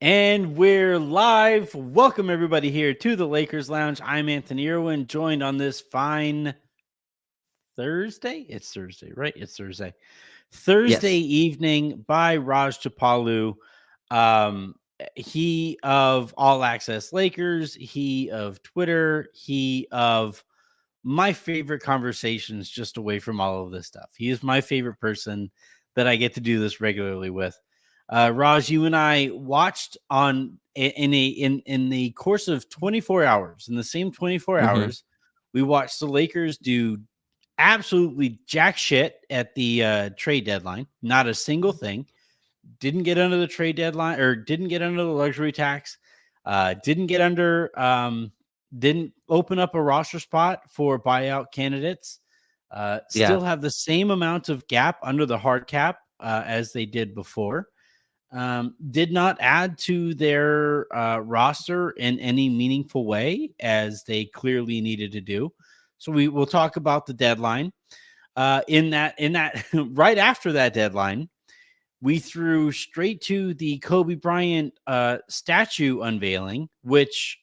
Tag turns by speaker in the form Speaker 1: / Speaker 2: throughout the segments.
Speaker 1: And we're live. Welcome everybody here to the Lakers Lounge. I'm Anthony Irwin, joined on this fine Thursday. It's Thursday, right? It's Thursday. Thursday
Speaker 2: Yes.
Speaker 1: evening by Raj Chipalu. He of All Access Lakers, he of Twitter, he of my favorite conversations just away from all of this stuff. He is my favorite person that I get to do this regularly with. Raj, you and I watched on in the course of 24 hours, in the same 24
Speaker 2: hmm
Speaker 1: hours, we watched the Lakers do absolutely jack shit at the trade deadline. Not a single thing. Didn't get under the trade deadline or didn't get under the luxury tax. Didn't get under. Didn't open up a roster spot for buyout candidates.
Speaker 2: Yeah.
Speaker 1: Still have the same amount of gap under the hard cap as they did before. Did not add to their roster in any meaningful way as they clearly needed to do. So we will talk about the deadline. In that right after that deadline, we threw straight to the Kobe Bryant statue unveiling, which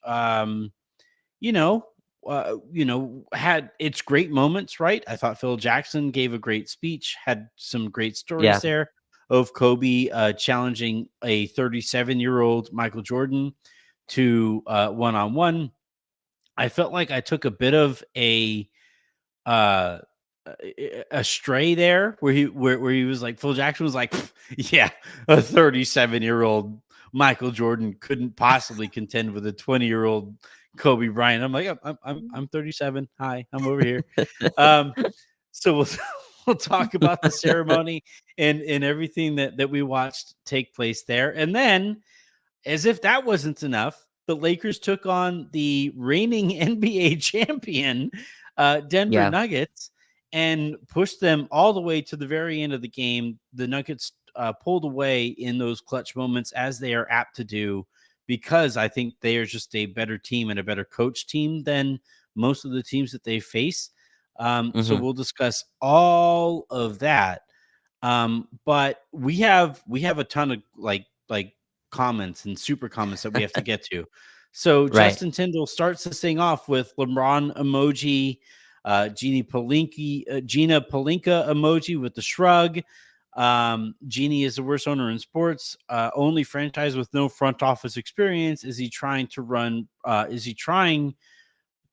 Speaker 1: you know, had its great moments, right? I thought Phil Jackson gave a great speech, had some great stories
Speaker 2: Yeah.
Speaker 1: there of Kobe challenging a 37-year-old Michael Jordan to one-on-one. I felt like I took a bit of uh a stray there where he was like Phil Jackson was like, yeah, a 37-year-old Michael Jordan couldn't possibly contend with a 20-year-old Kobe Bryant. I'm like, I'm 37. Hi, I'm over here. Um, so we'll we'll talk about the ceremony and everything that we watched take place there, and then as if that wasn't enough, the Lakers took on the reigning NBA champion, Denver
Speaker 2: Yeah.
Speaker 1: Nuggets, and pushed them all the way to the very end of the game. The Nuggets pulled away in those clutch moments, as they are apt to do, because I think they are just a better team and a better coach team than most of the teams that they face. So
Speaker 2: hmm
Speaker 1: we'll discuss all of that. But we have a ton of like comments and super comments that we have to get to. So
Speaker 2: Right.
Speaker 1: Justin Tyndall starts this thing off with LeBron emoji, Gina Palinka emoji with the shrug. Jeanie is the worst owner in sports. Only franchise with no front office experience. Is he trying to run? Is he trying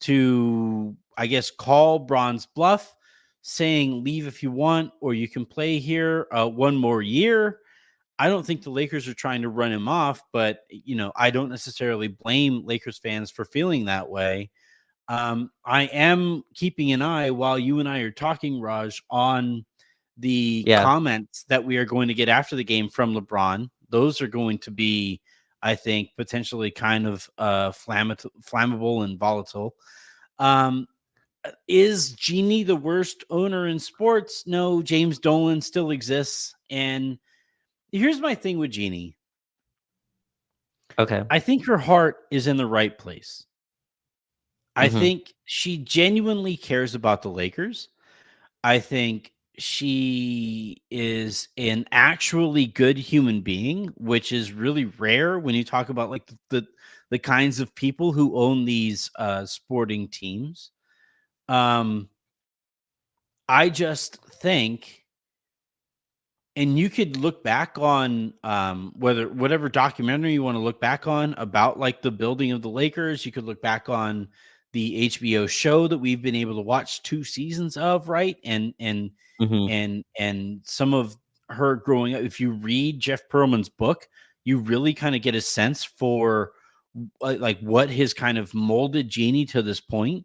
Speaker 1: to, I guess, call Braun's bluff, saying leave if you want, or you can play here one more year? I don't think the Lakers are trying to run him off, but I don't necessarily blame Lakers fans for feeling that way. I am keeping an eye while you and I are talking, Raj, on the
Speaker 2: Yeah.
Speaker 1: comments that we are going to get after the game from LeBron. Those are going to be, I think, potentially kind of flammable and volatile. Um, is Jeanie the worst owner in sports? No, James Dolan still exists. And here's my thing with Jeanie.
Speaker 2: Okay.
Speaker 1: I think her heart is in the right place. I
Speaker 2: hmm
Speaker 1: think she genuinely cares about the Lakers. I think she is an actually good human being, which is really rare when you talk about like the kinds of people who own these sporting teams. Um, I just think, and you could look back on whatever documentary you want to look back on about like the building of the Lakers. You could look back on the HBO show that we've been able to watch 2 seasons of, right?
Speaker 2: hmm
Speaker 1: And some of her growing up. If you read Jeff Pearlman's book, you really kind of get a sense for like what has kind of molded Jeanie to this point.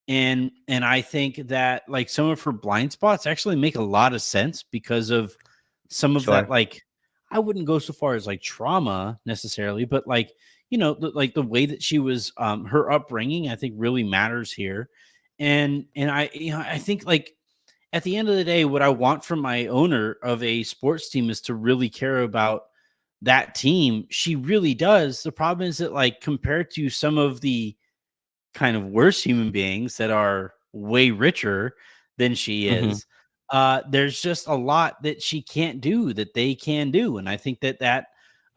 Speaker 1: And I think that like some of her blind spots actually make a lot of sense because of some of that,
Speaker 2: Sure.
Speaker 1: like, I wouldn't go so far as like trauma necessarily, but like, like the way that she was, her upbringing, I think really matters here. And I think like at the end of the day, what I want from my owner of a sports team is to really care about that team. She really does. The problem is that like compared to some of the kind of worse human beings that are way richer than she
Speaker 2: hmm
Speaker 1: is, there's just a lot that she can't do that they can do. And I think that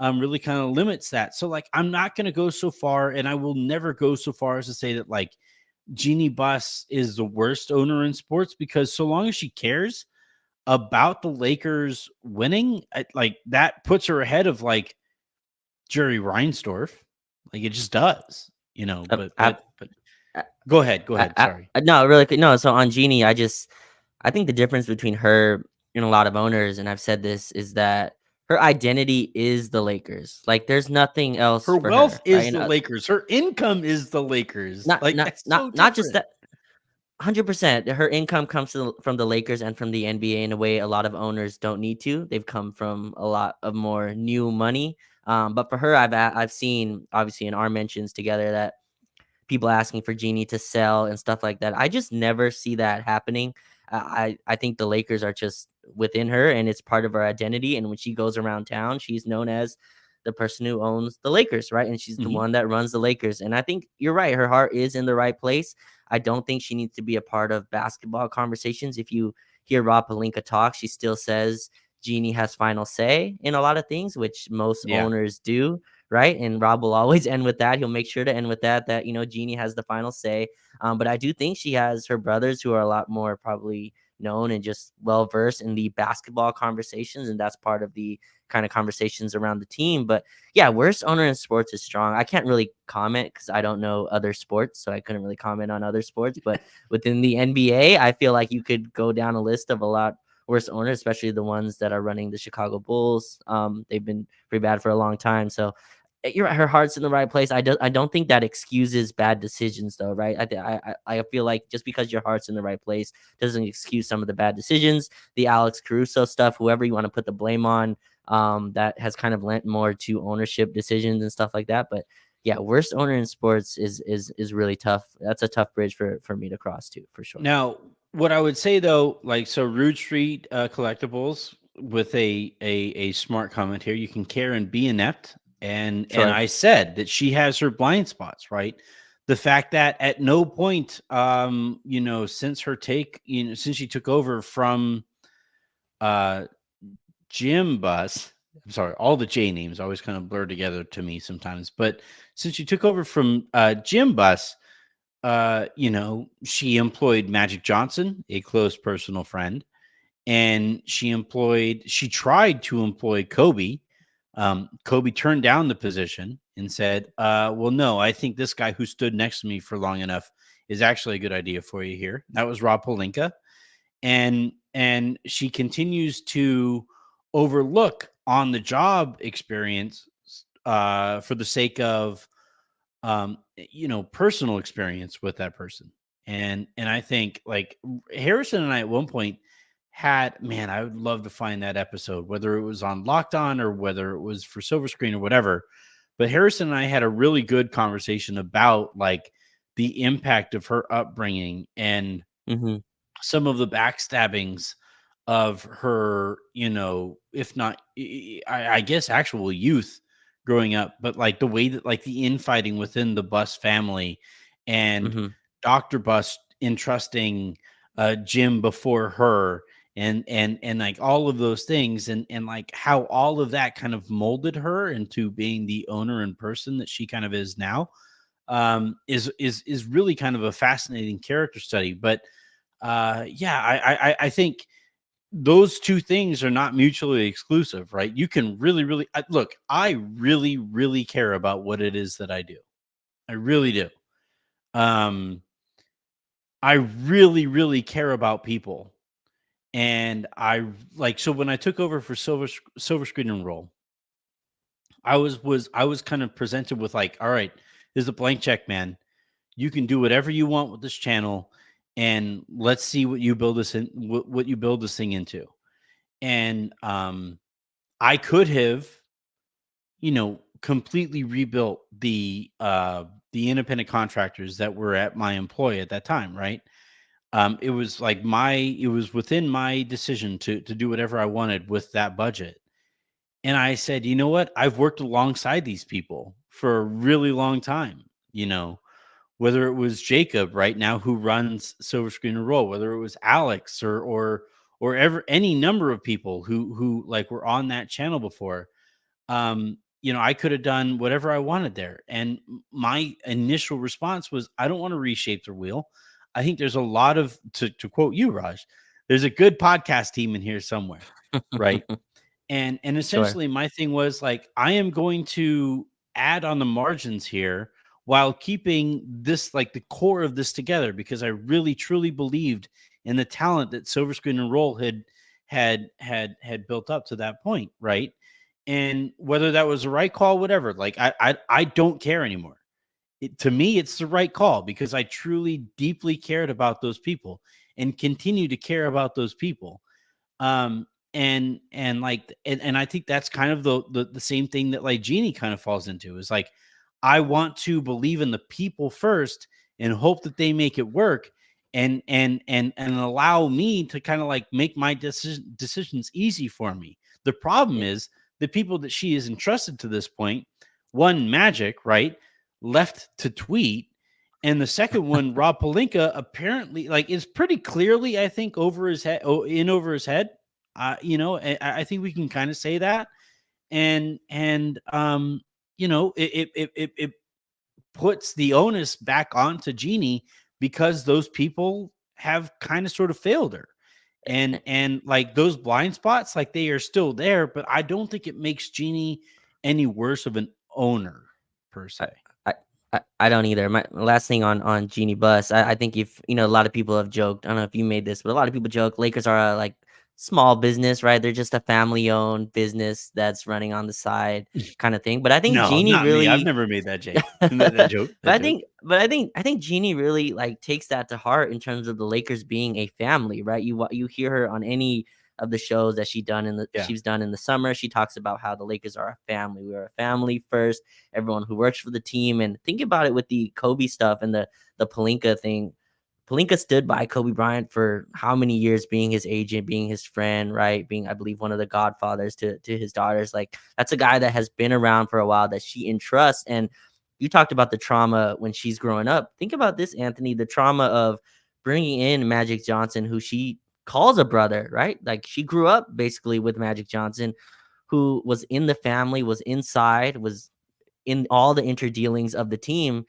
Speaker 1: really kind of limits that. So like, I'm not going to go so far, and I will never go so far as to say that like Jeanie Buss is the worst owner in sports, because so long as she cares about the Lakers winning, like that puts her ahead of like Jerry Reinsdorf. Like it just does,
Speaker 2: Uh,
Speaker 1: but go ahead. Go ahead. Sorry.
Speaker 2: no, really quick. No, so on Jeannie, I think the difference between her and a lot of owners, and I've said this, is that her identity is the Lakers. Like, there's nothing else
Speaker 1: Her
Speaker 2: for
Speaker 1: wealth
Speaker 2: her, right?
Speaker 1: is the Lakers. Her income is the Lakers.
Speaker 2: Not
Speaker 1: Like
Speaker 2: not
Speaker 1: that's
Speaker 2: not
Speaker 1: so
Speaker 2: not just
Speaker 1: different.
Speaker 2: that. 100%. Her income comes from the Lakers and from the NBA in a way a lot of owners don't need to. They've come from a lot of more new money. But for her, I've seen obviously in our mentions together that people asking for Jeannie to sell and stuff like that. I just never see that happening. I think the Lakers are just within her, and it's part of her identity. And when she goes around town, she's known as the person who owns the Lakers, right? And she's the
Speaker 1: Mhm.
Speaker 2: one that runs the Lakers. And I think you're right. Her heart is in the right place. I don't think she needs to be a part of basketball conversations. If you hear Rob Pelinka talk, she still says Jeannie has final say in a lot of things, which most
Speaker 1: Yeah.
Speaker 2: owners do, right? And Rob will always end with that. He'll make sure to end with that, Jeannie has the final say. But I do think she has her brothers who are a lot more probably known and just well versed in the basketball conversations, and that's part of the kind of conversations around the team. But yeah, worst owner in sports is strong. I can't really comment because I don't know other sports, so I couldn't really comment on other sports. But within the NBA, I feel like you could go down a list of a lot worse owners, especially the ones that are running the Chicago Bulls. They've been pretty bad for a long time. So you're right, her heart's in the right place. I don't think that excuses bad decisions though, right? I feel like just because your heart's in the right place doesn't excuse some of the bad decisions. The Alex Caruso stuff, whoever you want to put the blame on, that has kind of lent more to ownership decisions and stuff like that. But yeah, worst owner in sports is really tough. That's a tough bridge for me to cross too, for sure.
Speaker 1: Now, what I would say though, like so, Rude Street Collectibles with a smart comment here. You can care and be inept, and
Speaker 2: Sure.
Speaker 1: I said that she has her blind spots, right? The fact that at no point, since her take, since she took over from uh Jim Bus. I'm sorry, all the J names always kind of blur together to me sometimes. But since she took over from Jim Bus, she employed Magic Johnson, a close personal friend, and she tried to employ Kobe. Kobe turned down the position and said, well, no, I think this guy who stood next to me for long enough is actually a good idea for you here. That was Rob Pelinka. And she continues to overlook on the job experience for the sake of personal experience with that person. And I think like Harrison and I at one point had, man, I would love to find that episode, whether it was on Locked On or whether it was for Silver Screen or whatever. But Harrison and I had a really good conversation about like the impact of her upbringing and
Speaker 2: Mm-hmm.
Speaker 1: some of the backstabbings of her, if not, I guess, actual youth growing up, but like the way that like the infighting within the Bus family and
Speaker 2: Mm-hmm.
Speaker 1: Dr. Bus entrusting Jim before her and like all of those things and like how all of that kind of molded her into being the owner and person that she kind of is now, is really kind of a fascinating character study. But yeah, I think those two things are not mutually exclusive, right? You can really, really look. I really, really care about what it is that I do. I really do. Um, I really, really care about people, and I like so when I took over for Silver Screen and Roll, I was kind of presented with like, all right, this is a blank check, man. You can do whatever you want with this channel, and let's see what you build this in, what you build this thing into. And I could have, completely rebuilt the independent contractors that were at my employ at that time, right? It was like it was within my decision to do whatever I wanted with that budget. And I said, you know what? I've worked alongside these people for a really long time, whether it was Jacob right now who runs Silver Screen and Roll, whether it was Alex or ever any number of people who like were on that channel before. I could have done whatever I wanted there. And my initial response was, I don't want to reshape the wheel. I think there's a lot of, to quote you, Raj, there's a good podcast team in here somewhere, right? And
Speaker 2: Sure.
Speaker 1: essentially my thing was like, I am going to add on the margins here while keeping this, like, the core of this together, because I really truly believed in the talent that Silver Screen and Roll had built up to that point, right? And whether that was the right call, whatever, like, I don't care anymore. To me, it's the right call because I truly deeply cared about those people and continue to care about those people. And I think that's kind of the same thing that, like, Jeanie kind of falls into, is like, I want to believe in the people first and hope that they make it work, and allow me to kind of like make my decisions easy for me. The problem
Speaker 2: Yeah.
Speaker 1: is the people that she is entrusted to this point, one, Magic, right, left to tweet, and the second one, Rob Pelinka, apparently, like, is pretty clearly, I think, over his head, over his head. I think we can kind of say that, and it puts the onus back onto Jeanie, because those people have kind of sort of failed her, and like, those blind spots, like, they are still there, but I don't think it makes Jeanie any worse of an owner per
Speaker 2: I
Speaker 1: se.
Speaker 2: I I don't either. My last thing on Jeanie Buss, I think if a lot of people have joked. I don't know if you made this, but a lot of people joke Lakers are a like small business, right? They're just a family owned business that's running on the side kind of thing. But I think
Speaker 1: No,
Speaker 2: Jeanie
Speaker 1: not me. I've
Speaker 2: really
Speaker 1: never made that joke. That
Speaker 2: but
Speaker 1: joke. That
Speaker 2: I
Speaker 1: joke.
Speaker 2: think but I think Jeanie really like takes that to heart in terms of the Lakers being a family, right? You hear her on any of the shows that
Speaker 1: Yeah.
Speaker 2: she's done in the summer. She talks about how the Lakers are a family. We are a family first. Everyone who works for the team, and think about it with the Kobe stuff and the Palinka thing. Palinka stood by Kobe Bryant for how many years, being his agent, being his friend, right? Being, I believe, one of the godfathers to his daughters. Like, that's a guy that has been around for a while that she entrusts. And you talked about the trauma when she's growing up. Think about this, Anthony, the trauma of bringing in Magic Johnson, who she calls a brother, right? Like, she grew up basically with Magic Johnson, who was in the family, was inside, was in all the interdealings of the team,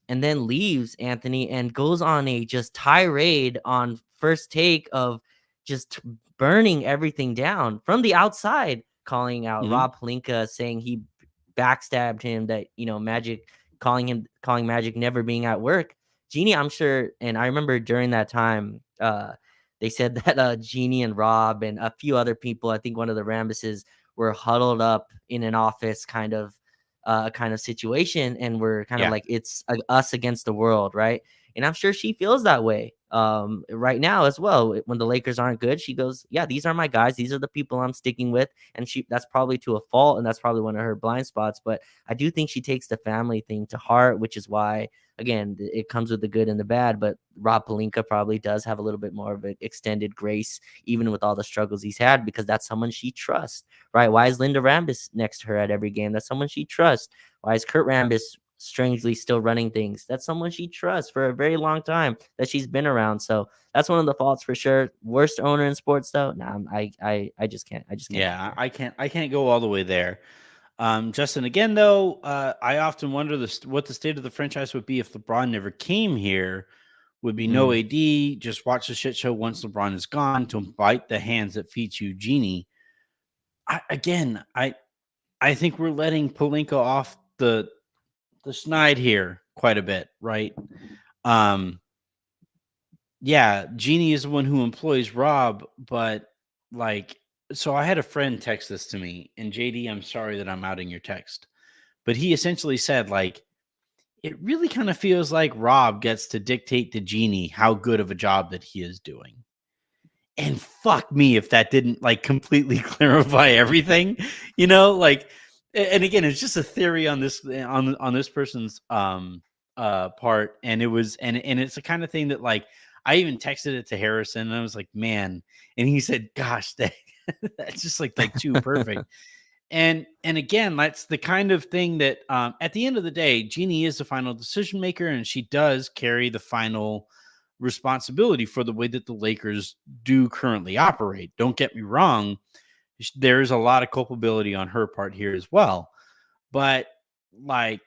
Speaker 2: and then leaves, Anthony, and goes on a just tirade on First Take of just burning everything down from the outside, calling out
Speaker 1: Mhm.
Speaker 2: Rob Pelinka, saying he backstabbed him, that Magic, calling Magic never being at work. Jeanie, I'm sure, and I remember during that time, they said that Jeanie and Rob and a few other people, I think one of the Rambuses, were huddled up in an office kind of situation, and we're kind of
Speaker 1: Yeah.
Speaker 2: like, it's us against the world, right? And I'm sure she feels that way right now as well. When the Lakers aren't good, she goes, yeah, these are my guys, these are the people I'm sticking with. And that's probably to a fault, and that's probably one of her blind spots. But I do think she takes the family thing to heart, which is why, again, it comes with the good and the bad. But Rob Pelinka probably does have a little bit more of an extended grace, even with all the struggles he's had, because that's someone she trusts, right? Why is Linda Rambis next to her at every game? That's someone she trusts. Why is Kurt Rambis strangely still running things? That's someone she trusts for a very long time that she's been around. So that's one of the faults for sure. Worst owner in sports though? Nah, I just can't. I just can't get
Speaker 1: Yeah,
Speaker 2: there.
Speaker 1: I can't go all the way there. Justin, again though, I often wonder what the state of the franchise would be if LeBron never came here. Would be no
Speaker 2: Mm.
Speaker 1: AD, just watch the shit show once LeBron is gone to bite the hands that feed you, Jeanie. I think we're letting Palinka off the snide here quite a bit, right? Um, yeah, Jeanie is the one who employs Rob, but, like, so I had a friend text this to me, and JD, I'm sorry that I'm outing your text, but he essentially said, like, it really kind of feels like Rob gets to dictate to Jeanie how good of a job that he is doing. And fuck me if that didn't, like, completely clarify everything, like, and again, it's just a theory on this person's part, and it's the kind of thing that, like, I even texted it to Harrison, and I was like, man, and he said, gosh, that's just like too perfect. And again, that's the kind of thing that, at the end of the day, Jeanie is the final decision maker, and she does carry the final responsibility for the way that the Lakers do currently operate. Don't get me wrong, there is a lot of culpability on her part here as well. But like,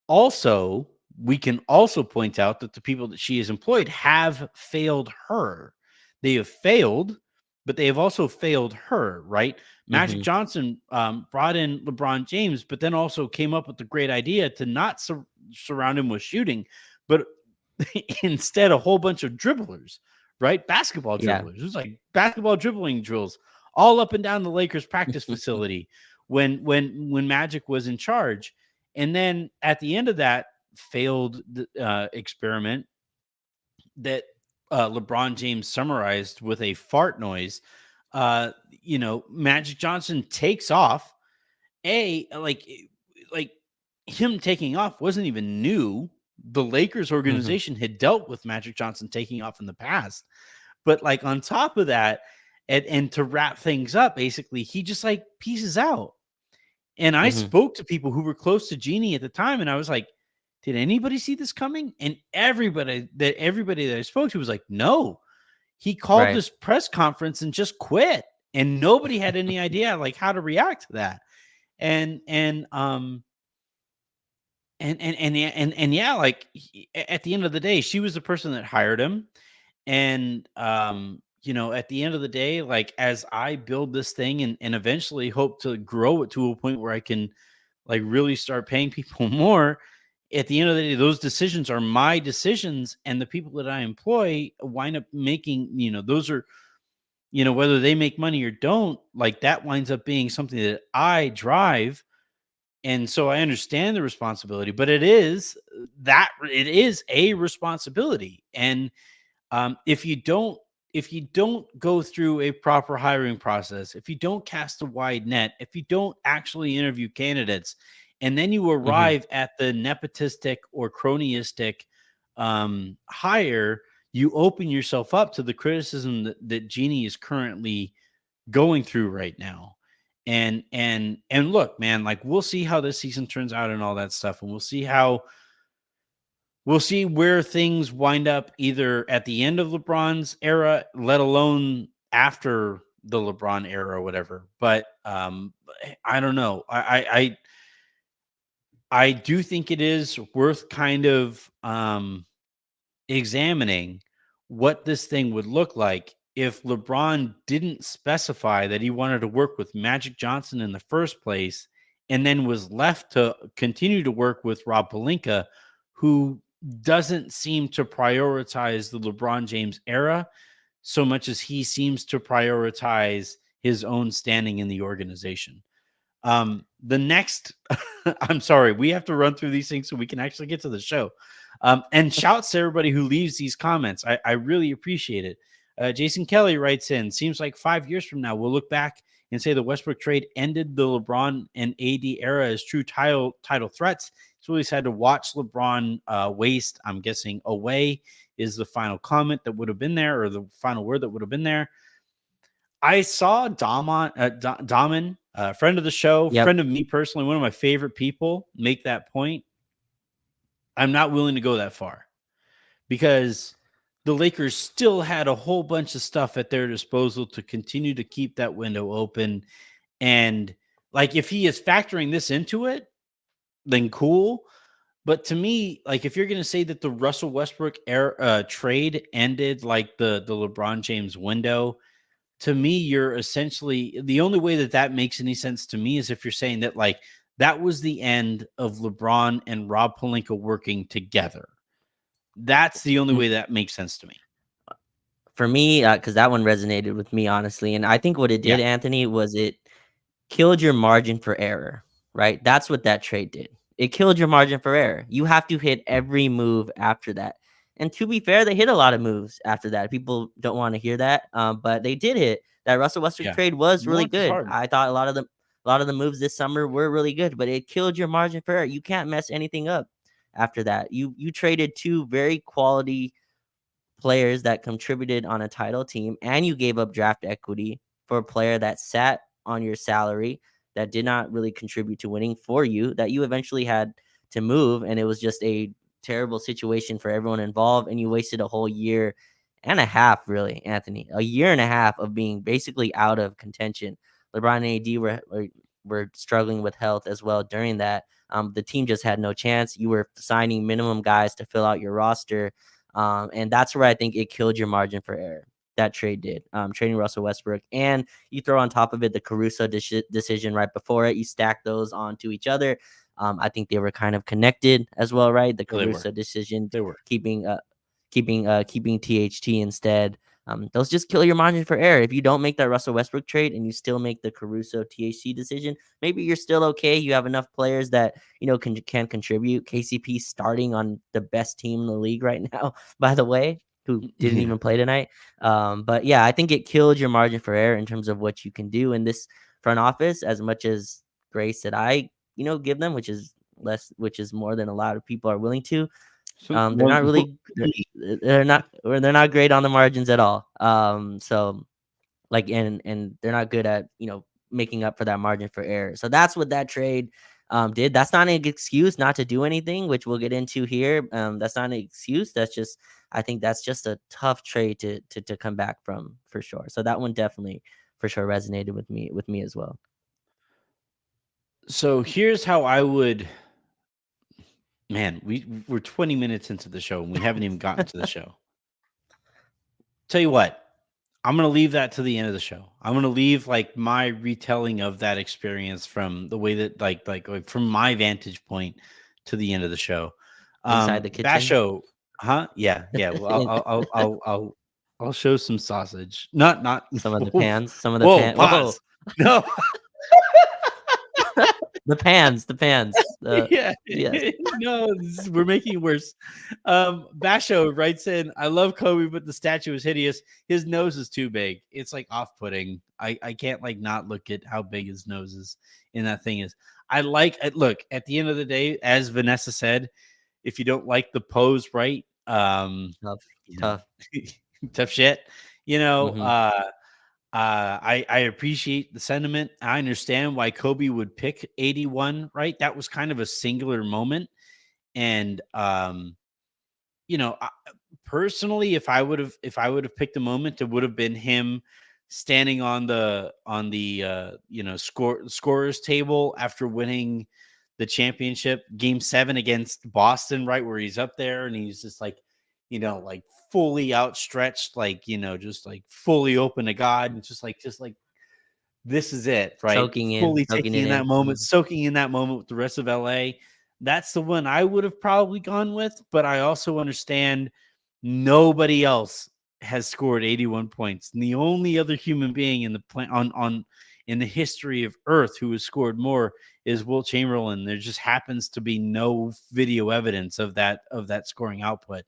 Speaker 1: also, we can also point out that the people that she has employed have failed her. They have failed, but they have also failed her, right? Magic
Speaker 2: Mm-hmm.
Speaker 1: Johnson brought in LeBron James, but then also came up with the great idea to not surround him with shooting, but instead a whole bunch of dribblers, right? Basketball
Speaker 2: Yeah.
Speaker 1: dribblers. It was like basketball dribbling drills all up and down the Lakers practice facility when Magic was in charge. And then at the end of that failed experiment that LeBron James summarized with a fart noise, Magic Johnson takes off. Like him taking off wasn't even new. The Lakers
Speaker 2: Mm-hmm.
Speaker 1: organization had dealt with Magic Johnson taking off in the past. But like on top of that, and to wrap things up, basically, he just like pieces out. And I
Speaker 2: Mm-hmm.
Speaker 1: spoke to people who were close to Jeanie at the time, and I was like, "Did anybody see this coming?" And everybody that I spoke to was like, "No." He called
Speaker 2: Right.
Speaker 1: this press conference and just quit, and nobody had any idea like how to react to that. And and um and yeah, like at the end of the day, she was the person that hired him. And at the end of the day, like as I build this thing and eventually hope to grow it to a point where I can like really start paying people more, at the end of the day, those decisions are my decisions, and the people that I employ wind up making, those are, whether they make money or don't, like that winds up being something that I drive. And so I understand the responsibility, but it is a responsibility. And if you don't go through a proper hiring process, if you don't cast a wide net, if you don't actually interview candidates, and then you
Speaker 2: Mm-hmm.
Speaker 1: arrive at the nepotistic or cronyistic hire, you open yourself up to the criticism that Jeanie is currently going through right now. And look, man, like we'll see how this season turns out and all that stuff, and we'll see where things wind up either at the end of LeBron's era, let alone after the LeBron era or whatever. But I don't know. I do think it is worth kind of examining what this thing would look like if LeBron didn't specify that he wanted to work with Magic Johnson in the first place, and then was left to continue to work with Rob Pelinka, who doesn't seem to prioritize the LeBron James era so much as he seems to prioritize his own standing in the organization. The next, I'm sorry, we have to run through these things so we can actually get to the show. And shouts to everybody who leaves these comments. I really appreciate it. Jason Kelly writes in, seems like 5 years from now, we'll look back and say the Westbrook trade ended the LeBron and AD era as true title threats. It's really sad to watch LeBron waste, I'm guessing, away is the final comment that would have been there, or the final word that would have been there. I saw Daman, friend of the show,
Speaker 2: Yep.
Speaker 1: friend of me personally, one of my favorite people, make that point. I'm not willing to go that far because the Lakers still had a whole bunch of stuff at their disposal to continue to keep that window open. And like, if he is factoring this into it, then cool. But to me, like, if you're going to say that the Russell Westbrook trade ended like the LeBron James window, to me, you're essentially, the only way that makes any sense to me is if you're saying that like that was the end of LeBron and Rob Pelinka working together. That's the only
Speaker 2: Mm,
Speaker 1: way that makes sense to me.
Speaker 2: For me, because that one resonated with me, honestly. And I think what it
Speaker 1: Yeah.
Speaker 2: did, Anthony, was it killed your margin for error, right? That's what that trade did. It killed your margin for error. You have to hit every move after that. And to be fair, they hit a lot of moves after that. People don't want to hear that, but they did hit. That Russell Westbrook
Speaker 1: Yeah.
Speaker 2: trade was really
Speaker 1: Launch is
Speaker 2: good.
Speaker 1: hard.
Speaker 2: I thought a lot of the moves this summer were really good, but it killed your margin for error. You can't mess anything up after that. You traded two very quality players that contributed on a title team, and you gave up draft equity for a player that sat on your salary that did not really contribute to winning for you, that you eventually had to move, and it was just a terrible situation for everyone involved, and you wasted a whole year and a half, really, Anthony, a year and a half of being basically out of contention. LeBron and AD were were struggling with health as well during that. The team just had no chance. You were signing minimum guys to fill out your roster, and that's where I think it killed your margin for error. That trade did, trading Russell Westbrook, and you throw on top of it the Caruso decision right before it. You stack those onto each other. I think they were kind of connected as well, right? The
Speaker 1: They were.
Speaker 2: Caruso decision,
Speaker 1: They were.
Speaker 2: keeping keeping THT instead. Those just kill your margin for error. If you don't make that Russell Westbrook trade and you still make the Caruso THT decision, maybe you're still okay. You have enough players that can contribute. KCP starting on the best team in the league right now, by the way, who didn't
Speaker 1: Yeah.
Speaker 2: even play tonight. But yeah, I think it killed your margin for error in terms of what you can do in this front office. As much as grace that I give them, which is more than a lot of people are willing to.
Speaker 1: So
Speaker 2: They're
Speaker 1: more,
Speaker 2: not really they're not great on the margins at all. So like and they're not good at making up for that margin for error. So that's what that trade did. That's not an excuse not to do anything, which we'll get into here. That's not an excuse. That's just I think that's just a tough trade to come back from for sure. So that one definitely for sure resonated with me as well.
Speaker 1: so here's how I would. Man, we're 20 minutes into the show and we haven't even gotten to the show. Tell you what, I'm gonna leave that to the end of the show. I'm gonna leave like my retelling of that experience from the way that like from my vantage point to the end of the show.
Speaker 2: Inside the kitchen,
Speaker 1: Basho, huh? Yeah, yeah. Well, I'll show some sausage. Not.
Speaker 2: some of the pans,
Speaker 1: Whoa,
Speaker 2: Whoa,
Speaker 1: pause. No.
Speaker 2: the pans,
Speaker 1: Yeah.
Speaker 2: yes.
Speaker 1: No, we're making it worse. Basho writes in, I love Kobe, but the statue is hideous. His nose is too big. It's like off-putting. I can't like not look at how big his nose is in that thing is. Look, at the end of the day, as Vanessa said, if you don't like the pose, right?
Speaker 2: Tough,
Speaker 1: You know,
Speaker 2: tough.
Speaker 1: tough shit. You know,
Speaker 2: Mm-hmm.
Speaker 1: I appreciate the sentiment. I understand why Kobe would pick 81, right? That was kind of a singular moment. And I, personally, if I would have picked a moment, it would have been him standing on the scorers table after winning the championship, game 7 against Boston, right, where he's up there and he's just like, like fully outstretched, like, just like fully open to God, and just like this is it, right? Fully
Speaker 2: Soaking
Speaker 1: taking
Speaker 2: it
Speaker 1: in that
Speaker 2: in.
Speaker 1: moment, soaking in that moment with the rest of LA. That's the one I would have probably gone with, but I also understand nobody else has scored 81 points. And the only other human being in the on in the history of Earth who has scored more is Wilt Chamberlain. There just happens to be no video evidence of that scoring output.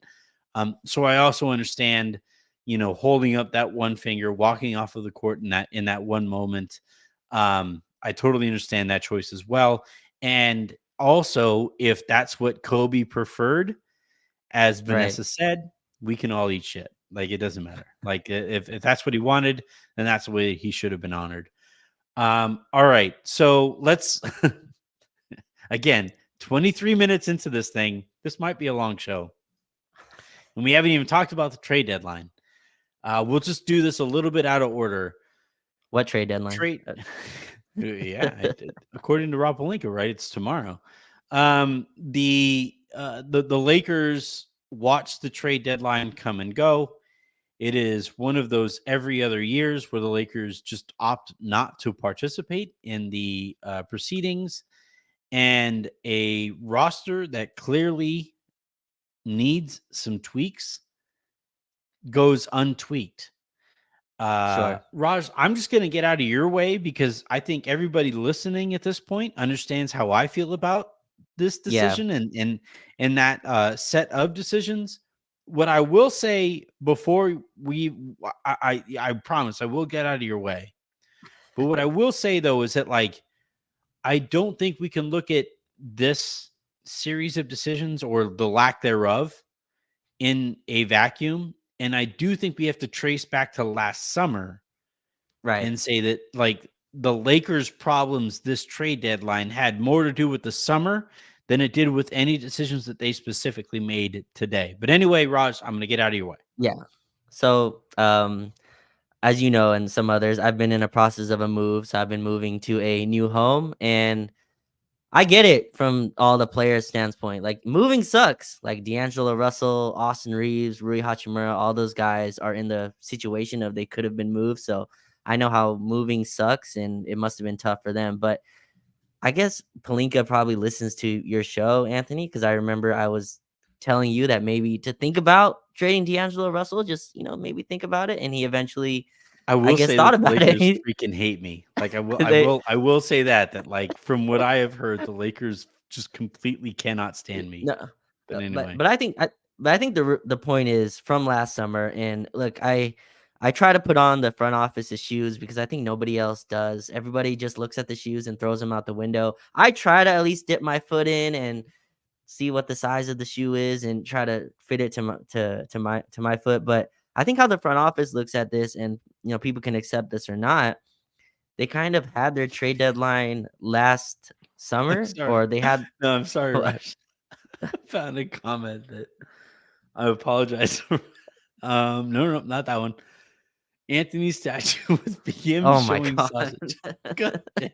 Speaker 1: So I also understand, holding up that one finger, walking off of the court in that one moment. I totally understand that choice as well. And also, if that's what Kobe preferred, as
Speaker 2: Right.
Speaker 1: Vanessa said, we can all eat shit. Like it doesn't matter. Like if that's what he wanted, then that's the way he should have been honored. All right. So let's again, 23 minutes into this thing. This might be a long show. And we haven't even talked about the trade deadline. We'll just do this a little bit out of order.
Speaker 2: What trade deadline?
Speaker 1: Trade, yeah. According to Rob Pelinka, right? It's tomorrow. The Lakers watch the trade deadline come and go. It is one of those every other years where the Lakers just opt not to participate in the proceedings, and a roster that clearly needs some tweaks goes untweaked.
Speaker 2: Sure.
Speaker 1: Raj, I'm just going to get out of your way because I think everybody listening at this point understands how I feel about this
Speaker 2: Yeah.
Speaker 1: decision and that set of decisions. What I will say before I promise I will get out of your way. But what I will say though is that like I don't think we can look at this series of decisions or the lack thereof in a vacuum. And I do think we have to trace back to last summer
Speaker 2: Right.
Speaker 1: and say that like the Lakers' problems this trade deadline had more to do with the summer than it did with any decisions that they specifically made today. But anyway, Raj, I'm going to get out of your way.
Speaker 2: Yeah. So as you know, and some others, I've been in a process of a move. So I've been moving to a new home, and I get it from all the players' standpoint. Like moving sucks. Like D'Angelo Russell, Austin Reeves, Rui Hachimura, all those guys are in the situation of they could have been moved. So I know how moving sucks, and it must have been tough for them. But I guess Palinka probably listens to your show, Anthony, because I remember I was telling you that maybe to think about trading D'Angelo Russell, just maybe think about it, and he eventually,
Speaker 1: I
Speaker 2: I
Speaker 1: will
Speaker 2: guess,
Speaker 1: say
Speaker 2: thought
Speaker 1: that the
Speaker 2: about
Speaker 1: Lakers
Speaker 2: it.
Speaker 1: freaking hate me. Like,
Speaker 2: they
Speaker 1: I will say that, like, from what I have heard, the Lakers just completely cannot stand me.
Speaker 2: no,
Speaker 1: But
Speaker 2: but
Speaker 1: anyway,
Speaker 2: but I think the point is from last summer, and look, I try to put on the front office's shoes because I think nobody else does. Everybody just looks at the shoes and throws them out the window. I try to at least dip my foot in and see what the size of the shoe is and try to fit it to my foot. But I think how the front office looks at this, and people can accept this or not. They kind of had their trade deadline last
Speaker 1: I'm
Speaker 2: summer,
Speaker 1: sorry.
Speaker 2: or they had
Speaker 1: No, I'm sorry,
Speaker 2: what?
Speaker 1: Raj. I found a comment that I apologize for. No, not that one. Anthony's statue with him
Speaker 2: Oh my
Speaker 1: showing
Speaker 2: god.
Speaker 1: sausage. God damn.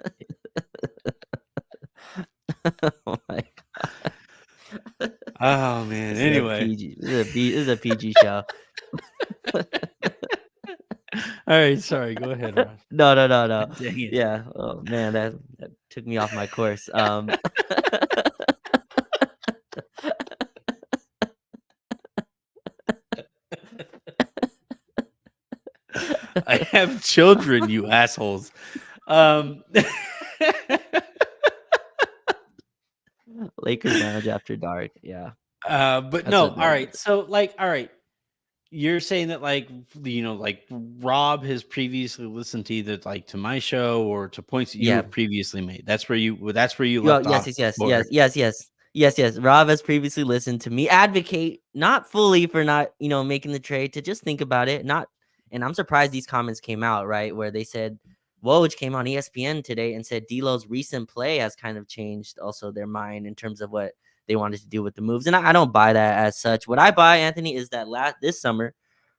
Speaker 2: Oh my god.
Speaker 1: Oh man.
Speaker 2: This is a
Speaker 1: Anyway,
Speaker 2: PG. This is a PG show.
Speaker 1: all right. Sorry. Go ahead, Raj.
Speaker 2: No, no, no, no.
Speaker 1: Dang it.
Speaker 2: Yeah. Oh man, that took me off my course.
Speaker 1: I have children, you assholes. Um,
Speaker 2: Lakers Lounge After Dark. Yeah,
Speaker 1: but
Speaker 2: that's
Speaker 1: no.
Speaker 2: what
Speaker 1: All
Speaker 2: that
Speaker 1: right.
Speaker 2: is.
Speaker 1: So, like, all right. You're saying that, like, like Rob has previously listened to either like to my show or to points that you
Speaker 2: Yeah.
Speaker 1: have previously made. That's where you
Speaker 2: Well,
Speaker 1: left
Speaker 2: yes,
Speaker 1: off
Speaker 2: yes, yes,
Speaker 1: before.
Speaker 2: yes, yes, yes, yes, yes. Rob has previously listened to me advocate, not fully for not, making the trade, to just think about it. Not, and I'm surprised these comments came out, right? Where they said Woj came on ESPN today and said D'Lo's recent play has kind of changed also their mind in terms of what they wanted to do with the moves. And I don't buy that as such. What I buy, Anthony, is that this summer,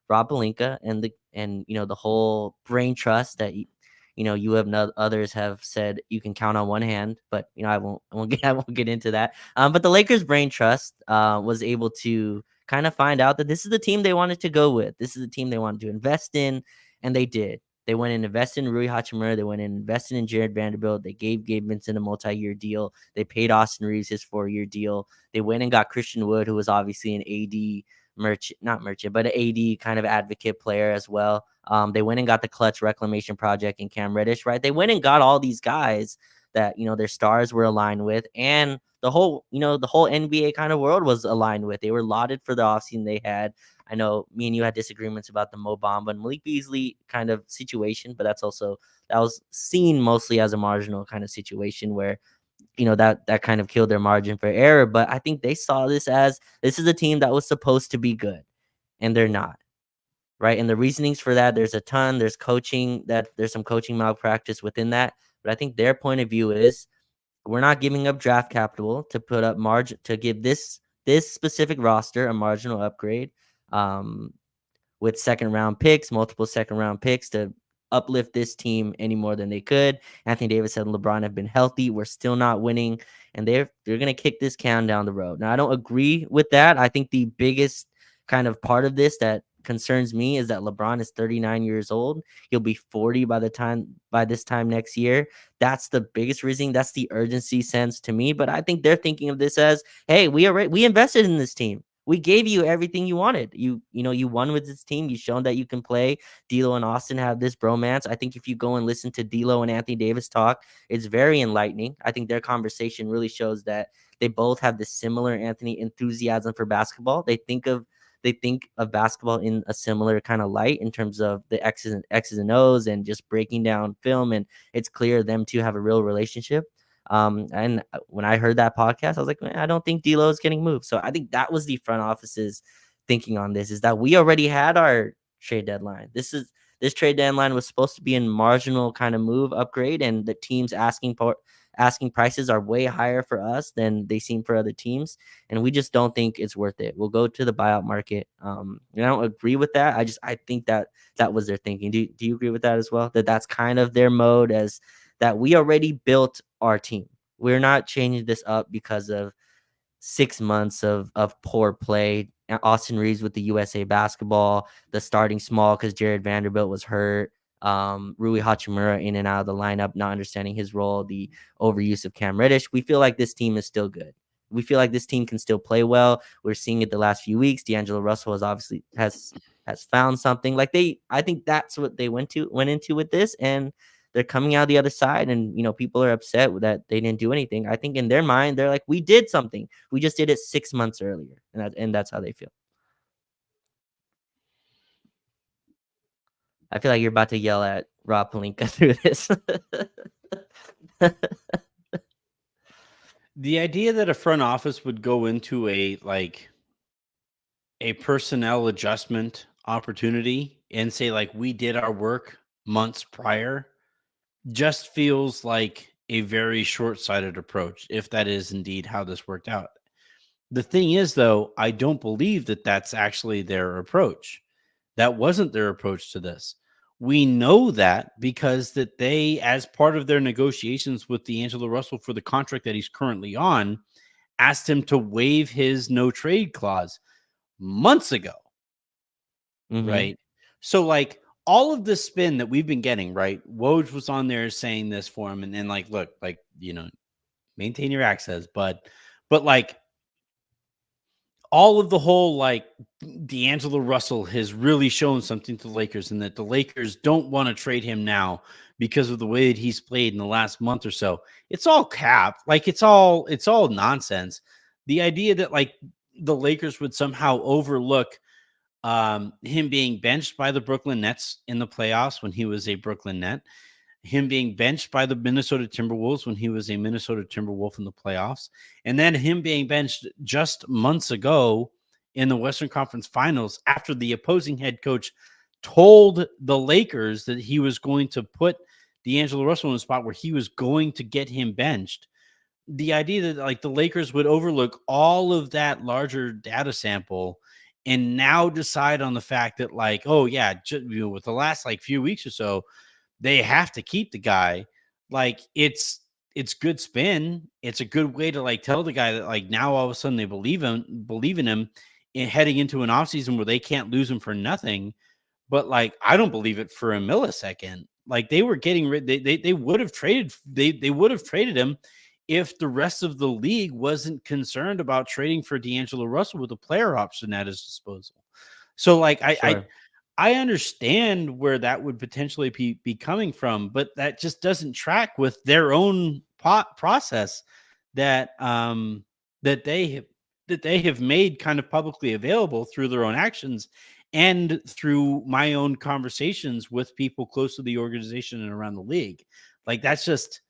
Speaker 2: Rob Pelinka and the whole brain trust that you have others have said you can count on one hand, but I won't get into that. But the Lakers brain trust was able to kind of find out that this is the team they wanted to go with. This is the team they wanted to invest in, and they did. They went and invested in Rui Hachimura. They went and invested in Jared Vanderbilt. They gave Gabe Vincent a multi-year deal. They paid Austin Reeves his 4-year deal. They went and got Christian Wood, who was obviously an AD not merchant, but an AD kind of advocate player as well. They went and got the Clutch Reclamation Project in Cam Reddish, right? They went and got all these guys that their stars were aligned with, and the whole NBA kind of world was aligned with. They were lauded for the offseason they had. I know me and you had disagreements about the Mo Bamba and Malik Beasley kind of situation, but that was seen mostly as a marginal kind of situation where that kind of killed their margin for error. But I think they saw this as this is a team that was supposed to be good, and they're not, right? And the reasonings for that, there's a ton. There's some coaching malpractice within that. But I think their point of view is we're not giving up draft capital to put up margin to give this specific roster a marginal upgrade. Um, with second round picks, multiple second round picks to uplift this team any more than they could. Anthony Davis and LeBron have been healthy. We're still not winning, and they're going to kick this can down the road. Now, I don't agree with that. I think the biggest kind of part of this that concerns me is that LeBron is 39 years old. He'll be 40 by this time next year. That's the biggest reason. That's the urgency sense to me. But I think they're thinking of this as, hey, we invested in this team. We gave you everything you wanted. You won with this team. You've shown that you can play. D'Lo and Austin have this bromance. I think if you go and listen to D'Lo and Anthony Davis talk, it's very enlightening. I think their conversation really shows that they both have this similar Anthony enthusiasm for basketball. They think of basketball in a similar kind of light in terms of the X's and O's and just breaking down film. And it's clear them two have a real relationship. And when I heard that podcast, I was like, man, I don't think D'Lo is getting moved. So I think that was the front office's thinking on this, is that we already had our trade deadline. This trade deadline was supposed to be a marginal kind of move upgrade, and the teams asking prices are way higher for us than they seem for other teams, and we just don't think it's worth it. We'll go to the buyout market. And I don't agree with that. I think that was their thinking. Do you agree with that as well? That that's kind of their mode, as that we already built our team. We're not changing this up because of 6 months of poor play. Austin Reeves with the USA basketball, the starting small because Jared Vanderbilt was hurt. Rui Hachimura in and out of the lineup, not understanding his role, the overuse of Cam Reddish. We feel like this team is still good. We feel like this team can still play well. We're seeing it the last few weeks. D'Angelo Russell has found something. Like I think that's what they went into with this, and they're coming out the other side, and people are upset that they didn't do anything. I think in their mind they're like, we did something, we just did it 6 months earlier, and that's how they feel. I feel like you're about to yell at Rob Pelinka through this.
Speaker 1: The idea that a front office would go into a personnel adjustment opportunity and say, like, we did our work months prior, just feels like a very short-sighted approach, if that is indeed how this worked out. The thing is, though, I don't believe that that's actually their approach. That wasn't their approach to this. We know that because that they, as part of their negotiations with D'Angelo Russell for the contract that he's currently on, asked him to waive his no trade clause months ago. Right. So, like, all of the spin that we've been getting, right? Woj was on there saying this for him, and then, like, look, like, maintain your access, but like, all of the whole, like, D'Angelo Russell has really shown something to the Lakers, and that the Lakers don't want to trade him now because of the way that he's played in the last month or so. It's all cap. Like, it's all nonsense. The idea that, like, the Lakers would somehow overlook him being benched by the Brooklyn Nets in the playoffs when he was a Brooklyn Net, him being benched by the Minnesota Timberwolves when he was a Minnesota Timberwolf in the playoffs, and then him being benched just months ago in the Western Conference Finals after the opposing head coach told the Lakers that he was going to put D'Angelo Russell in a spot where he was going to get him benched. The idea that, like, the Lakers would overlook all of that larger data sample and now decide on the fact that, like, oh yeah, with the last, like, few weeks or so, they have to keep the guy. Like, it's good spin. It's a good way to, like, tell the guy that, like, now all of a sudden they believe in him, and heading into an offseason where they can't lose him for nothing. But, like, I don't believe it for a millisecond. Like, they were getting rid. They would have traded. They would have traded him if the rest of the league wasn't concerned about trading for D'Angelo Russell with a player option at his disposal. So, like,
Speaker 2: Sure.
Speaker 1: I understand where that would potentially be coming from, but that just doesn't track with their own process that that they have made kind of publicly available through their own actions and through my own conversations with people close to the organization and around the league. Like, that's just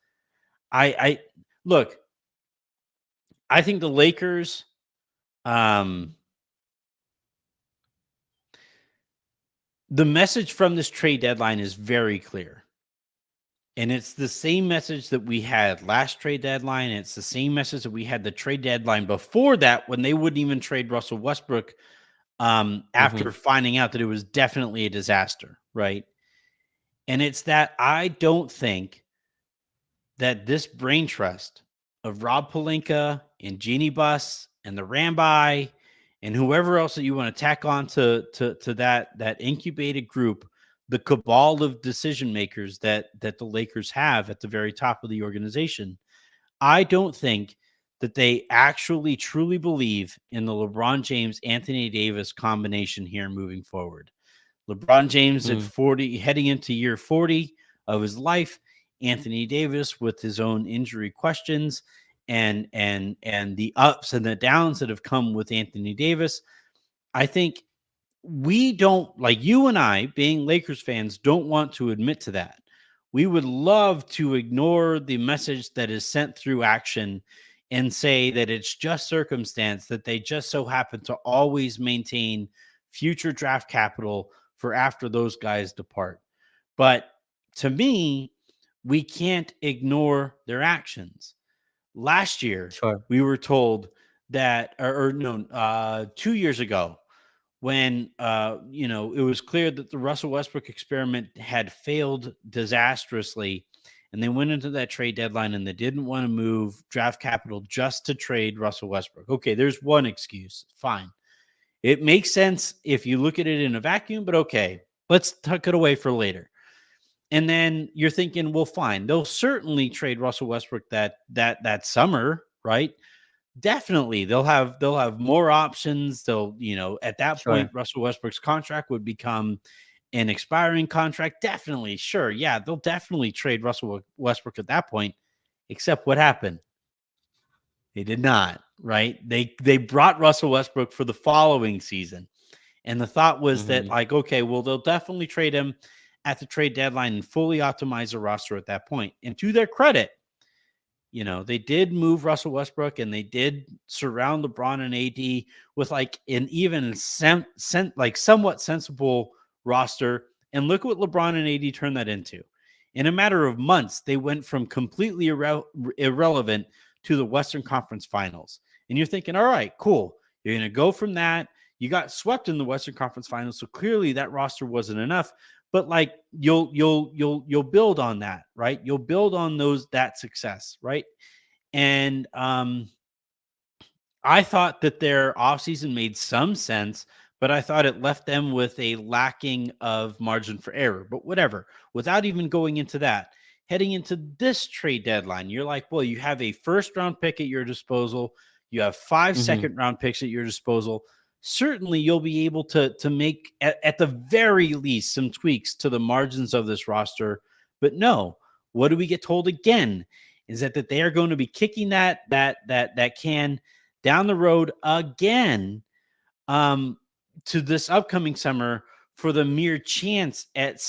Speaker 1: I look, I think the Lakers the message from this trade deadline is very clear. And it's the same message that we had last trade deadline. It's the same message that we had the trade deadline before that, when they wouldn't even trade Russell Westbrook after finding out that it was definitely a disaster, right? And it's that I don't think that this brain trust of Rob Pelinka and Jeanie Buss and the Rambi and whoever else that you want to tack on to that incubated group, the cabal of decision makers that the Lakers have at the very top of the organization, I don't think that they actually truly believe in the LeBron James Anthony Davis combination here moving forward. LeBron James at 40, heading into year 40 of his life, Anthony Davis with his own injury questions and the ups and the downs that have come with Anthony Davis. I think we don't, like, you and I, being Lakers fans, don't want to admit to that. We would love to ignore the message that is sent through action and say that it's just circumstance, that they just so happen to always maintain future draft capital for after those guys depart. But to me, we can't ignore their actions. Last year,
Speaker 2: Sure.
Speaker 1: we were told that, or no, 2 years ago, when it was clear that the Russell Westbrook experiment had failed disastrously, and they went into that trade deadline and they didn't want to move draft capital just to trade Russell Westbrook. Okay, there's one excuse. Fine. It makes sense if you look at it in a vacuum, but okay, let's tuck it away for later. And then you're thinking, well, fine, they'll certainly trade Russell Westbrook that summer, right? Definitely, they'll have more options. They'll, at that point,
Speaker 2: Sure.
Speaker 1: Russell Westbrook's contract would become an expiring contract. Definitely, sure, yeah, they'll definitely trade Russell Westbrook at that point. Except what happened? They did not, right? They brought Russell Westbrook for the following season. And the thought was that,
Speaker 2: Hmm.
Speaker 1: like, okay, well, they'll definitely trade him at the trade deadline and fully optimize the roster at that point. And to their credit, they did move Russell Westbrook and they did surround LeBron and AD with like an even like somewhat sensible roster. And look what LeBron and AD turned that into. In a matter of months, they went from completely irrelevant to the Western Conference Finals. And you're thinking, all right, cool. You're going to go from that. You got swept in the Western Conference Finals, so clearly that roster wasn't enough. But like you'll build on that, right? You'll build on that success, right? And I thought that their offseason made some sense, but I thought it left them with a lacking of margin for error. But whatever, without even going into that, heading into this trade deadline, you're like, well, you have a first round pick at your disposal, you have 5
Speaker 2: Hmm.
Speaker 1: second round picks at your disposal. Certainly, you'll be able to make at the very least some tweaks to the margins of this roster. But no, what do we get told again? Is that they are going to be kicking that can down the road again, um, to this upcoming summer for the mere chance at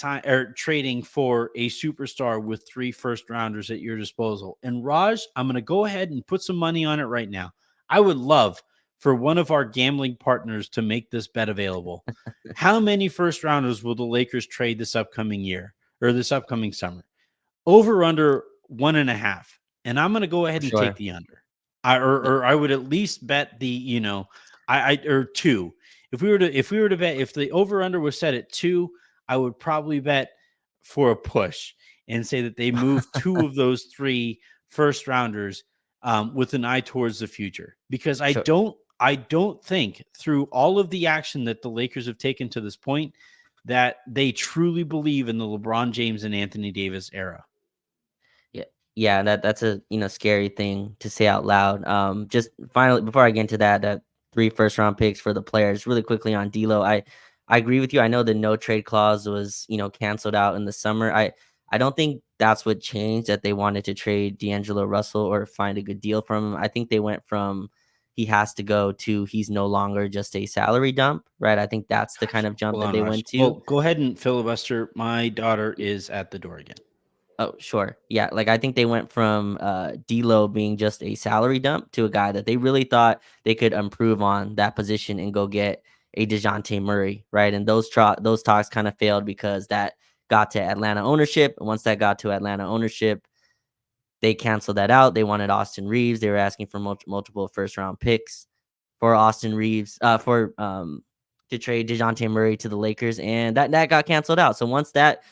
Speaker 1: trading for a superstar with 3 first rounders at your disposal. And Raj, I'm going to go ahead and put some money on it right now. I would love for one of our gambling partners to make this bet available. How many first rounders will the Lakers trade this upcoming year or this upcoming summer? Over under 1.5. And I'm going to go
Speaker 2: For
Speaker 1: ahead and take
Speaker 2: sure.
Speaker 1: the under. Or I would at least bet the, I or 2. If we were to bet, if the over under was set at 2, I would probably bet for a push and say that they move 2 of those 3 first rounders, with an eye towards the future, because I
Speaker 2: Sure.
Speaker 1: don't I don't think through all of the action that the Lakers have taken to this point that they truly believe in the LeBron James and Anthony Davis era.
Speaker 2: Yeah, yeah, that's a scary thing to say out loud. Just finally, before I get into that 3 first round picks for the players, really quickly on D'Lo, I agree with you. I know the no trade clause was canceled out in the summer. I don't think that's what changed, that they wanted to trade D'Angelo Russell or find a good deal from him. I think they went from he has to go to he's no longer just a salary dump, right? I think that's the kind of jump
Speaker 1: Hold
Speaker 2: that
Speaker 1: on,
Speaker 2: they
Speaker 1: Raj.
Speaker 2: went to.
Speaker 1: Well, go ahead and filibuster. My daughter is at the door again.
Speaker 2: Oh, sure. Yeah, like I think they went from D'Lo being just a salary dump to a guy that they really thought they could improve on that position and go get a DeJounte Murray, right? And those talks kind of failed because that got to Atlanta ownership. And once that got to Atlanta ownership, they canceled that out. They wanted Austin Reeves. They were asking for multiple first round picks for Austin Reeves, for to trade DeJounte Murray to the Lakers, and that got canceled out. So once that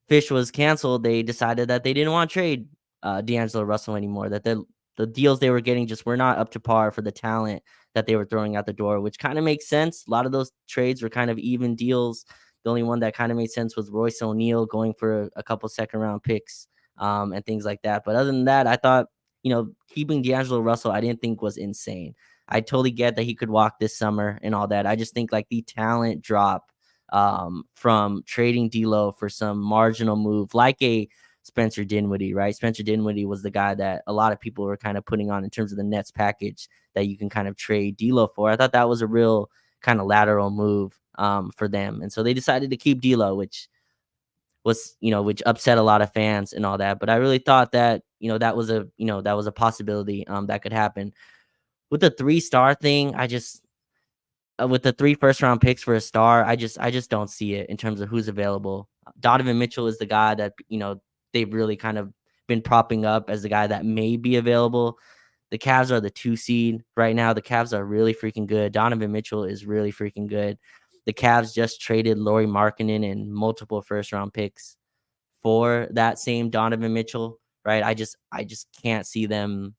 Speaker 2: fish was canceled, they decided that they didn't want to trade D'Angelo Russell anymore. That the deals they were getting just were not up to par for the talent that they were throwing out the door, which kind of makes sense. A lot of those trades were kind of even deals. The only one that kind of made sense was Royce O'Neal going for a couple second round picks, and things like that. But other than that, I thought keeping D'Angelo Russell, I didn't think was insane. I totally get that he could walk this summer and all that. I just think like the talent drop from trading D'Lo for some marginal move like a Spencer Dinwiddie, right? Spencer Dinwiddie was the guy that a lot of people were kind of putting on in terms of the Nets package that you can kind of trade D'Lo for. I thought that was a real kind of lateral move for them, and so they decided to keep D'Lo, which was which upset a lot of fans and all that. But I really thought that that was a possibility that could happen with the 3-star thing. I just with the 3 first round picks for a star, I just don't see it in terms of who's available. Donovan Mitchell is the guy that they've really kind of been propping up as the guy that may be available. The Cavs are the 2 seed right now. The Cavs are really freaking good. Donovan Mitchell is really freaking good. The Cavs just traded Lauri Markkanen and multiple first round picks for that same Donovan Mitchell, right? I just can't see them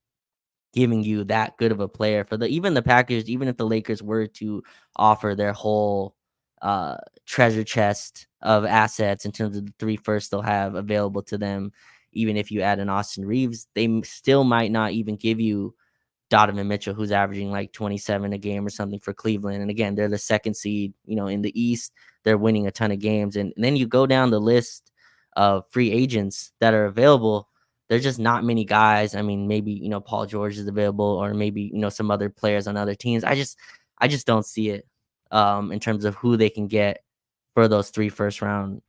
Speaker 2: giving you that good of a player for the even the Packers, even if the Lakers were to offer their whole uh treasure chest of assets in terms of the 3 firsts they'll have available to them, even if you add an Austin Reeves, still might not even give you Donovan Mitchell, who's averaging like 27 a game or something for Cleveland. And again, they're the 2nd seed, in the East. They're winning a ton of games. And then you go down the list of free agents that are available. There's just not many guys. I mean, maybe, Paul George is available, or maybe, some other players on other teams. I just don't see it in terms of who they can get for those 3 first rounders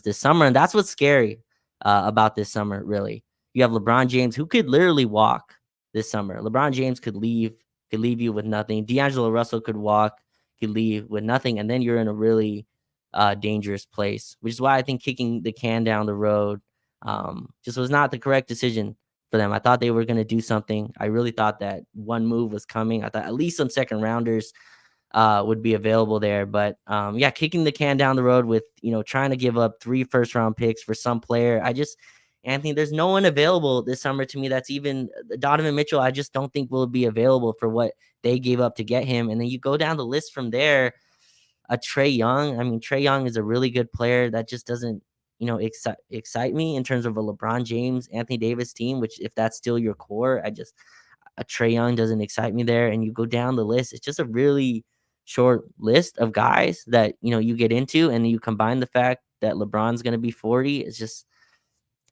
Speaker 2: this summer. And that's what's scary about this summer, really. You have LeBron James, who could literally walk this summer. LeBron James could leave you with nothing. D'Angelo Russell could walk, could leave with nothing, and then you're in a really dangerous place, which is why I think kicking the can down the road just was not the correct decision for them. I thought they were going to do something. I really thought that one move was coming. I thought at least some second rounders would be available there. But yeah, kicking the can down the road with, trying to give up 3 first-round picks for some player. Anthony, there's no one available this summer to me that's even Donovan Mitchell. I just don't think will be available for what they gave up to get him. And then you go down the list from there. A Trae Young. I mean, Trae Young is a really good player that just doesn't, excite me in terms of a LeBron James, Anthony Davis team, which if that's still your core, a Trae Young doesn't excite me there. And you go down the list. It's just a really short list of guys that, you get into, and you combine the fact that LeBron's going to be 40.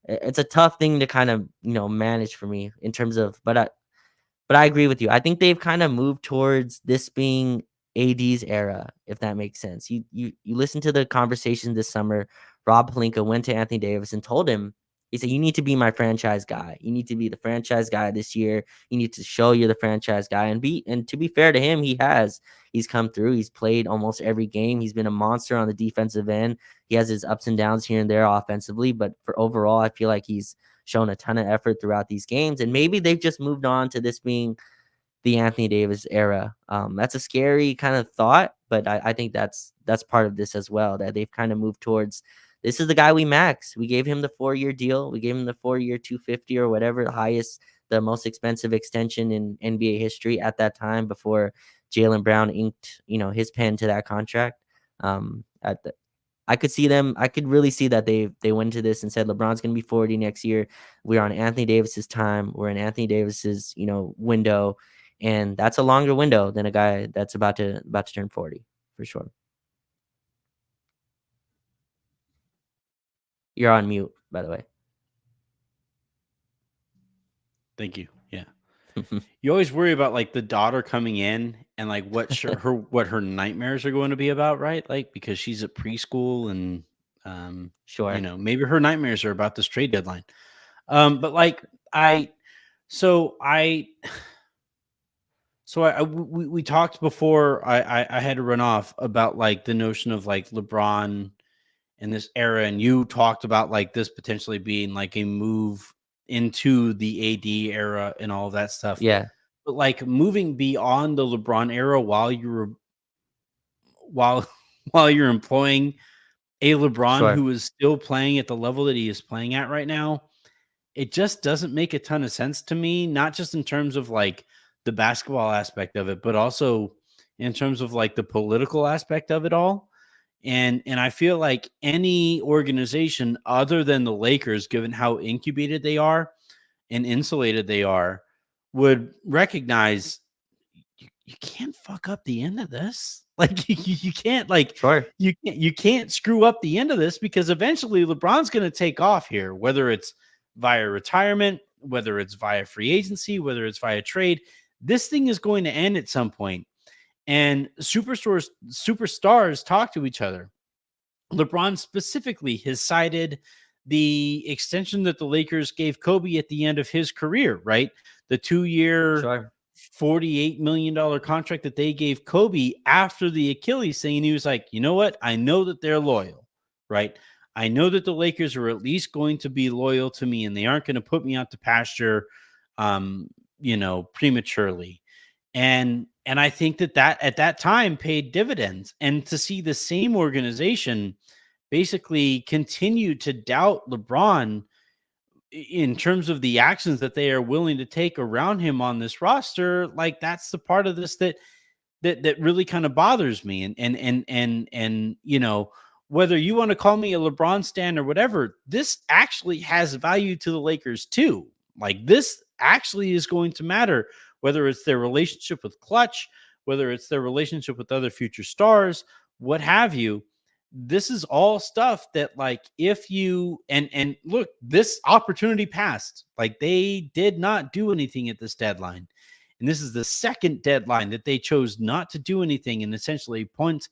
Speaker 2: It's a tough thing to kind of, manage for me in terms of, but I agree with you. I think they've kind of moved towards this being AD's era, if that makes sense. You listen to the conversation this summer. Rob Pelinka went to Anthony Davis and told him, he said, "You need to be my franchise guy. You need to be the franchise guy this year. You need to show you're the franchise guy." And to be fair to him, he has. He's come through. He's played almost every game. He's been a monster on the defensive end. He has his ups and downs here and there offensively, but for overall, I feel like he's shown a ton of effort throughout these games. And maybe they've just moved on to this being the Anthony Davis era. That's a scary kind of thought, but I think that's part of this as well, that they've kind of moved towards, this is the guy we max. We gave him the 4-year deal. We gave him the 4-year 250 or whatever, the most expensive extension in NBA history at that time, before Jaylen Brown inked, his pen to that contract. I could really see that they went to this and said LeBron's going to be 40 next year. We're on Anthony Davis's time. We're in Anthony Davis's, window, and that's a longer window than a guy that's about to turn 40 for sure. You're on mute, by the way.
Speaker 1: Thank you. Yeah. You always worry about like the daughter coming in and like what her nightmares are going to be about, right? Like because she's at preschool and
Speaker 2: Sure.
Speaker 1: maybe her nightmares are about this trade deadline. But like we talked before I had to run off about like the notion of like LeBron in this era, and you talked about like this potentially being like a move into the AD era and all of that stuff.
Speaker 2: Yeah.
Speaker 1: But like moving beyond the LeBron era while while you're employing a LeBron
Speaker 2: Sure.
Speaker 1: who is still playing at the level that he is playing at right now, it just doesn't make a ton of sense to me, not just in terms of like the basketball aspect of it, but also in terms of like the political aspect of it all. And I feel like any organization other than the Lakers, given how incubated they are and insulated they are, would recognize you can't fuck up the end of this. Like you can't like
Speaker 2: Sure.
Speaker 1: you can't screw up the end of this, because eventually LeBron's going to take off here, whether it's via retirement, whether it's via free agency, whether it's via trade. This thing is going to end at some point. And superstars talk to each other. LeBron specifically has cited the extension that the Lakers gave Kobe at the end of his career, right? The 2-year,
Speaker 2: Sure.
Speaker 1: $48 million contract that they gave Kobe after the Achilles thing. And he was like, you know what? I know that they're loyal, right? I know that the Lakers are at least going to be loyal to me and they aren't going to put me out to pasture, um, prematurely. And I think that at that time paid dividends. And to see the same organization basically continue to doubt LeBron in terms of the actions that they are willing to take around him on this roster, like that's the part of this that really kind of bothers me. And whether you want to call me a LeBron stan or whatever, this actually has value to the Lakers too. Like this actually is going to matter, whether it's their relationship with Clutch, whether it's their relationship with other future stars, what have you. This is all stuff that, like, if you and look, this opportunity passed. Like, they did not do anything at this deadline. And this is the second deadline that they chose not to do anything and essentially punt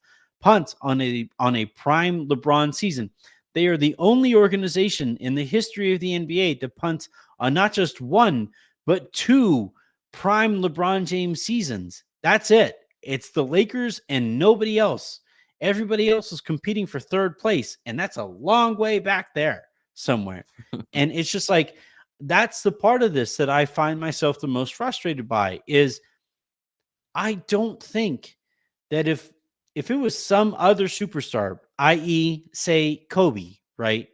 Speaker 1: on a prime LeBron season. They are the only organization in the history of the NBA to punt on not just one, but two prime LeBron James seasons. That's it. It's the Lakers and nobody else. Everybody else is competing for third place, and that's a long way back there somewhere. And it's just like, that's the part of this that I find myself the most frustrated by is I don't think that if it was some other superstar, i.e., say Kobe, right?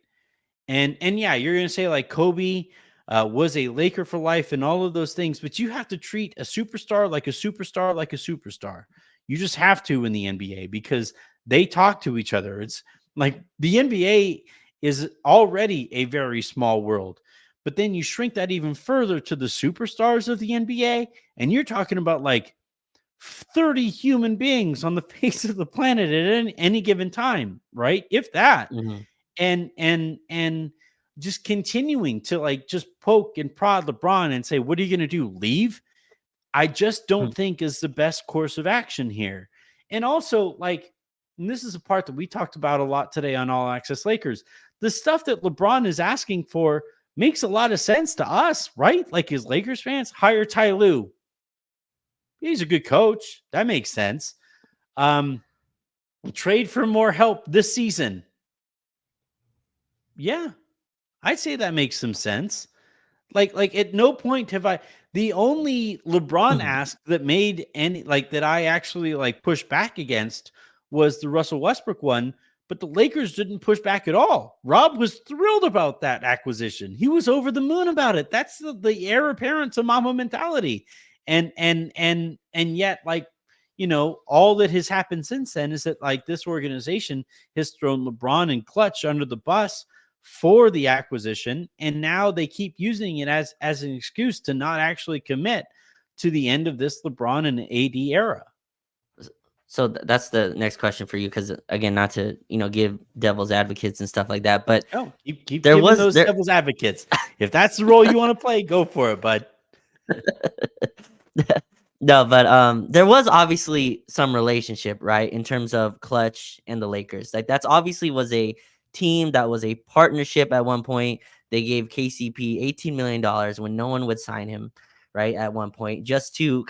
Speaker 1: And yeah, you're gonna say like Kobe was a Laker for life and all of those things, but you have to treat a superstar like a superstar like a superstar. You just have to in the NBA because they talk to each other. It's like the NBA is already a very small world. But then you shrink that even further to the superstars of the NBA, and you're talking about like 30 human beings on the face of the planet at any given time, right? If that.
Speaker 2: Mhm.
Speaker 1: And just continuing to like just poke and prod LeBron and say, what are you going to do? Leave? I just don't think is the best course of action here. And also, like, and this is a part that we talked about a lot today on All Access Lakers. The stuff that LeBron is asking for makes a lot of sense to us, right? Like, as Lakers fans, hire Ty Lue. He's a good coach. That makes sense. Trade for more help this season. Yeah, I'd say that makes some sense. Like at no point have I the only LeBron
Speaker 2: Mhm.
Speaker 1: ask that made any like that I actually like pushed back against was the Russell Westbrook one, but the Lakers didn't push back at all. Rob was thrilled about that acquisition. He was over the moon about it. That's the heir apparent to mama mentality. And yet, like, all that has happened since then is that like this organization has thrown LeBron and Clutch under the bus for the acquisition, and now they keep using it as an excuse to not actually commit to the end of this LeBron and AD era.
Speaker 2: So that's the next question for you, because again, not to give devil's advocates and stuff like that, but
Speaker 1: Oh, keep
Speaker 2: there
Speaker 1: giving
Speaker 2: was
Speaker 1: those
Speaker 2: there
Speaker 1: devil's advocates. If that's the role you want to play, go for it, bud.
Speaker 2: no, but there was obviously some relationship, right, in terms of Clutch and the Lakers. Like, that's obviously was a team that was a partnership at one point. They gave KCP $18 million when no one would sign him, right, at one point, just to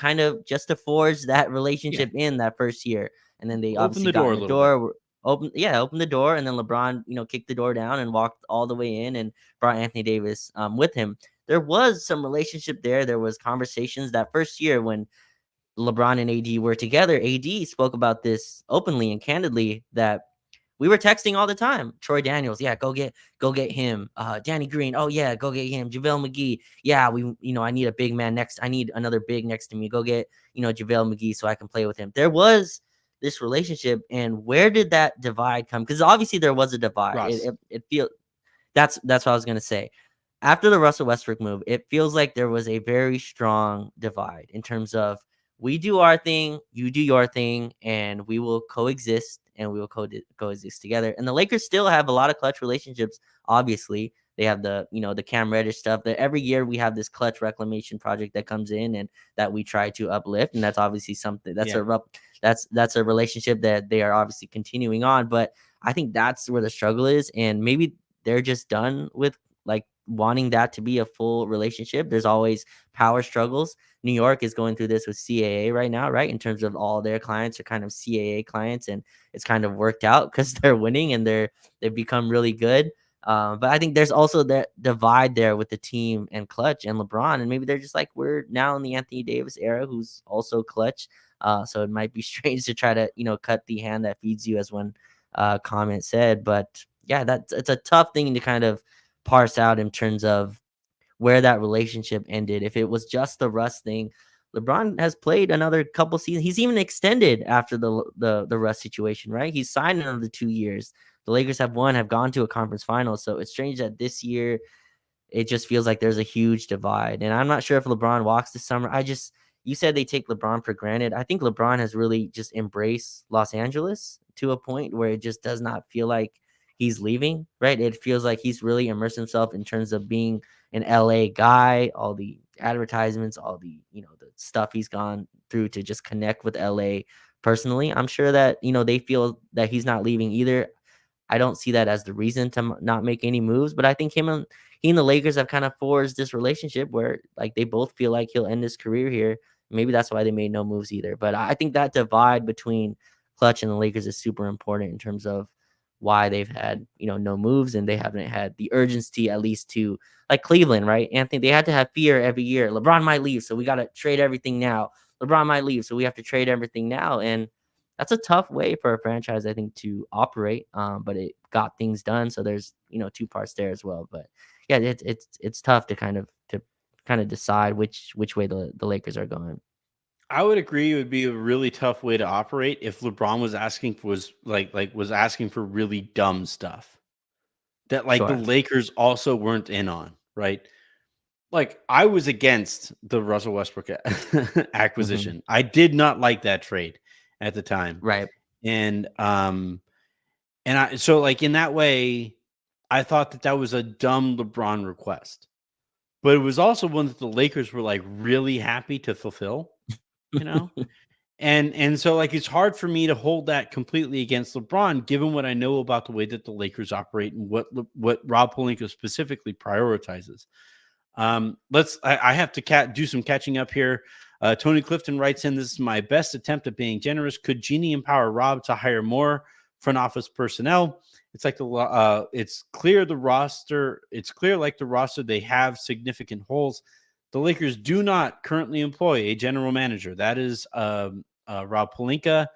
Speaker 2: forge that
Speaker 1: Yeah,
Speaker 2: relationship in that first year. And then they
Speaker 1: open
Speaker 2: obviously
Speaker 1: the
Speaker 2: got
Speaker 1: door
Speaker 2: in
Speaker 1: a
Speaker 2: the
Speaker 1: little bit.
Speaker 2: door, opened the door, and then LeBron, kicked the door down and walked all the way in and brought Anthony Davis with him. There was some relationship there. There was conversations that first year when LeBron and AD were together. AD spoke about this openly and candidly, that we were texting all the time. Troy Daniels, yeah, go get him. Danny Green, oh yeah, go get him. JaVale McGee, yeah, I need a big man next. I need another big next to me. Go get JaVale McGee so I can play with him. There was this relationship, and where did that divide come? Because obviously there was a divide.
Speaker 1: Ross.
Speaker 2: It feels that's what I was gonna say. After the Russell Westbrook move, it feels like there was a very strong divide in terms of, we do our thing, you do your thing, and we will coexist and we will coexist together. And the Lakers still have a lot of Clutch relationships. Obviously, they have the Cam Reddish stuff. That every year we have this Clutch reclamation project that comes in and that we try to uplift, and that's obviously something
Speaker 1: Yeah.
Speaker 2: that's a relationship that they are obviously continuing on. But I think that's where the struggle is, and maybe they're just done with like wanting that to be a full relationship. There's always power struggles. New York is going through this with CAA right now, right? In terms of all their clients are kind of CAA clients, and it's kind of worked out because they're winning and they've become really good. But I think there's also that divide there with the team and Clutch and LeBron, and maybe they're just like, we're now in the Anthony Davis era, who's also Clutch. So it might be strange to try to cut the hand that feeds you, as one comment said. But yeah, it's a tough thing to kind of parse out in terms of where that relationship ended. If it was just the Russ thing, LeBron has played another couple seasons. He's even extended after the Russ situation, right? He's signed another 2 years. The Lakers have gone to a conference final. So it's strange that this year it just feels like there's a huge divide. And I'm not sure if LeBron walks this summer. You said they take LeBron for granted. I think LeBron has really just embraced Los Angeles to a point where it just does not feel like he's leaving, right? It feels like he's really immersed himself in terms of being an LA guy, all the advertisements, all the stuff he's gone through to just connect with LA personally. I'm sure that, they feel that he's not leaving either. I don't see that as the reason to not make any moves, but I think he and the Lakers have kind of forged this relationship where like they both feel like he'll end his career here. Maybe that's why they made no moves either. But I think that divide between Clutch and the Lakers is super important in terms of why they've had, no moves, and they haven't had the urgency, at least, to like Cleveland, right? Anthony, they had to have fear every year. LeBron might leave, so we got to trade everything now. LeBron might leave, so we have to trade everything now. And that's a tough way for a franchise, I think, to operate. But it got things done. So there's, two parts there as well. But yeah, it's tough to kind of decide which way the Lakers are going.
Speaker 1: I would agree it would be a really tough way to operate if LeBron was asking for really dumb stuff that like the
Speaker 2: Sure.
Speaker 1: Lakers also weren't in on, right? Like I was against the Russell Westbrook
Speaker 2: Hmm.
Speaker 1: acquisition. I did not like that trade at the time.
Speaker 2: Right.
Speaker 1: And I so like in that way I thought that was a dumb LeBron request. But it was also one that the Lakers were like really happy to fulfill, you know? And so like it's hard for me to hold that completely against LeBron, given what I know about the way that the Lakers operate and what Rob Pelinka specifically prioritizes. I have to do some catching up here. Tony Clifton writes in, "This is my best attempt at being generous. Could Jeanie empower Rob to hire more front office personnel? It's like it's clear the roster. It's clear like the roster they have significant holes. The Lakers do not currently employ a general manager. That is Rob Pelinka,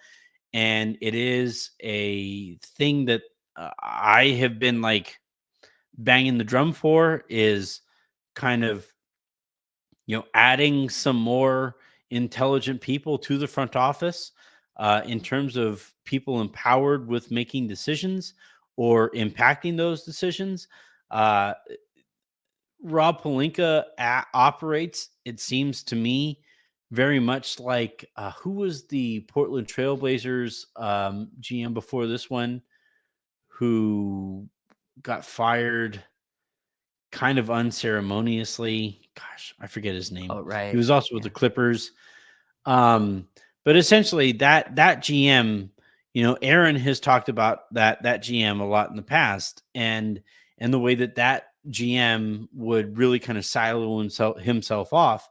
Speaker 1: and it is a thing that I have been like banging the drum for is kind of adding some more intelligent people to the front office in terms of people empowered with making decisions or impacting those decisions. uh, Rob Pelinka operates, it seems to me, very much like who was the Portland Trailblazers GM before this one, who got fired kind of unceremoniously. Gosh, I forget his name.
Speaker 2: Oh,
Speaker 1: He
Speaker 2: right.
Speaker 1: was also with the
Speaker 2: Yeah.
Speaker 1: Clippers. But essentially that GM, Aaron has talked about that GM a lot in the past, and the way that GM would really kind of silo himself off.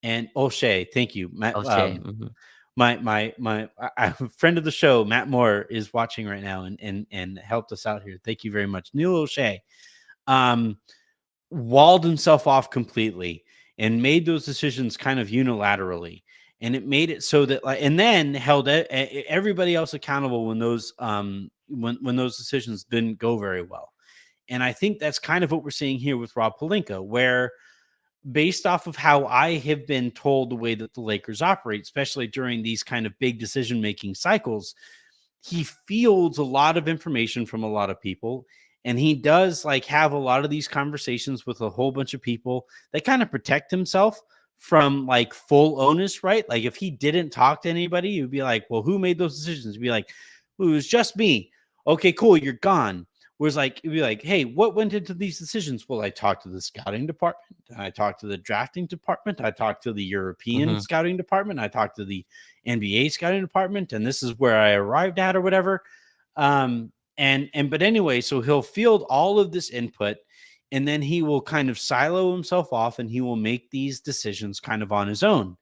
Speaker 1: And O'Shea, thank you, Matt.
Speaker 2: O'Shea. Hmm.
Speaker 1: My friend of the show, Matt Moore, is watching right now and helped us out here. Thank you very much, Neil O'Shea. Um, walled himself off completely and made those decisions kind of unilaterally, and it made it so that and then held everybody else accountable when those when those decisions didn't go very well. And I think that's kind of what we're seeing here with Rob Pelinka, where based off of how I have been told the way that the Lakers operate, especially during these kind of big decision making cycles, he fields a lot of information from a lot of people, and he does like have a lot of these conversations with a whole bunch of people that kind of protect himself from like full onus, right? Like if he didn't talk to anybody, you'd be like, well, who made those decisions? You'd be like, well, it was just me. Okay, cool, you're gone. Whereas like it'd be like, hey, what went into these decisions? Well, I talked to the scouting department, I talked to the drafting department, I talked to the European
Speaker 2: Hmm.
Speaker 1: scouting department, I talked to the NBA scouting department, and this is where I arrived at or whatever. But anyway, so he'll field all of this input, and then he will kind of silo himself off and he will make these decisions kind of on his own.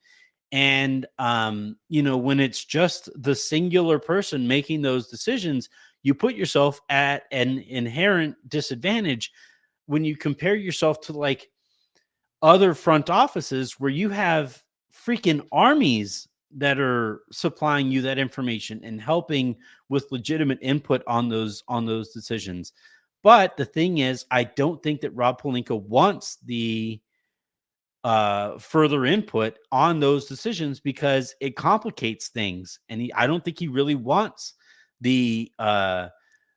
Speaker 1: And when it's just the singular person making those decisions, you put yourself at an inherent disadvantage when you compare yourself to like other front offices where you have freaking armies that are supplying you that information and helping with legitimate input on those decisions. But the thing is, I don't think that Rob Pelinka wants the further input on those decisions because it complicates things, and I don't think he really wants the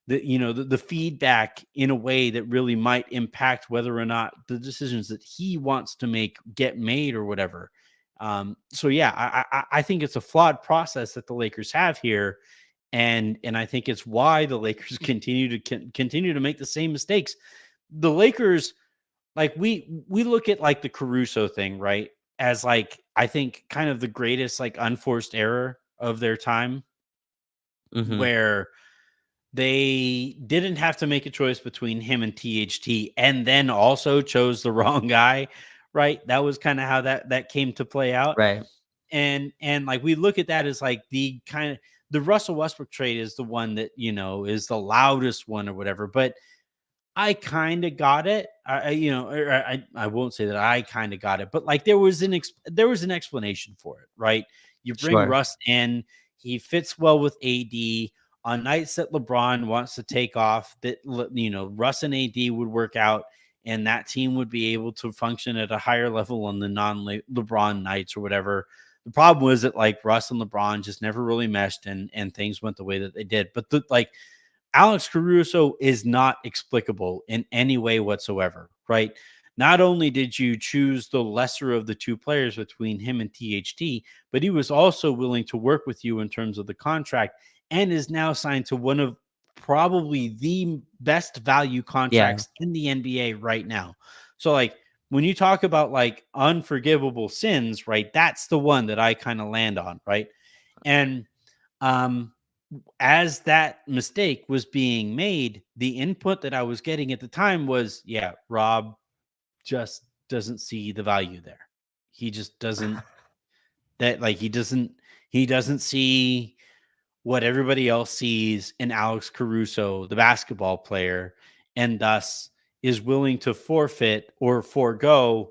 Speaker 1: the feedback in a way that really might impact whether or not the decisions that he wants to make get made or whatever. So yeah, I think it's a flawed process that the Lakers have here, and I think it's why the Lakers continue to make the same mistakes. The Lakers, like we look at like the Caruso thing, right? As like I think kind of the greatest like unforced error of their time,
Speaker 2: Mm-hmm.
Speaker 1: where they didn't have to make a choice between him and THT and then also chose the wrong guy, right? That was kind of how that came to play out.
Speaker 2: Right.
Speaker 1: And like we look at that as like the kind of the Russell Westbrook trade is the one that, is the loudest one or whatever, but I kind of got it. I won't say that I kind of got it, but like there was an explanation for it, right? You bring
Speaker 2: Sure.
Speaker 1: Russ in, he fits well with AD on nights that LeBron wants to take off. That Russ and AD would work out, and that team would be able to function at a higher level on the non-LeBron nights or whatever. The problem was that like Russ and LeBron just never really meshed, and things went the way that they did. But Alex Caruso is not explicable in any way whatsoever, right? Not only did you choose the lesser of the two players between him and THT, but he was also willing to work with you in terms of the contract and is now signed to one of probably the best value
Speaker 2: Yeah.
Speaker 1: contracts in the NBA right now. So, like, when you talk about like unforgivable sins, right? That's the one that I kind of land on, right? And um as that mistake was being made, the input that I was getting at the time was, yeah, Rob just doesn't see the value there. He just doesn't that like he doesn't see what everybody else sees in Alex Caruso, the basketball player, and thus is willing to forfeit or forego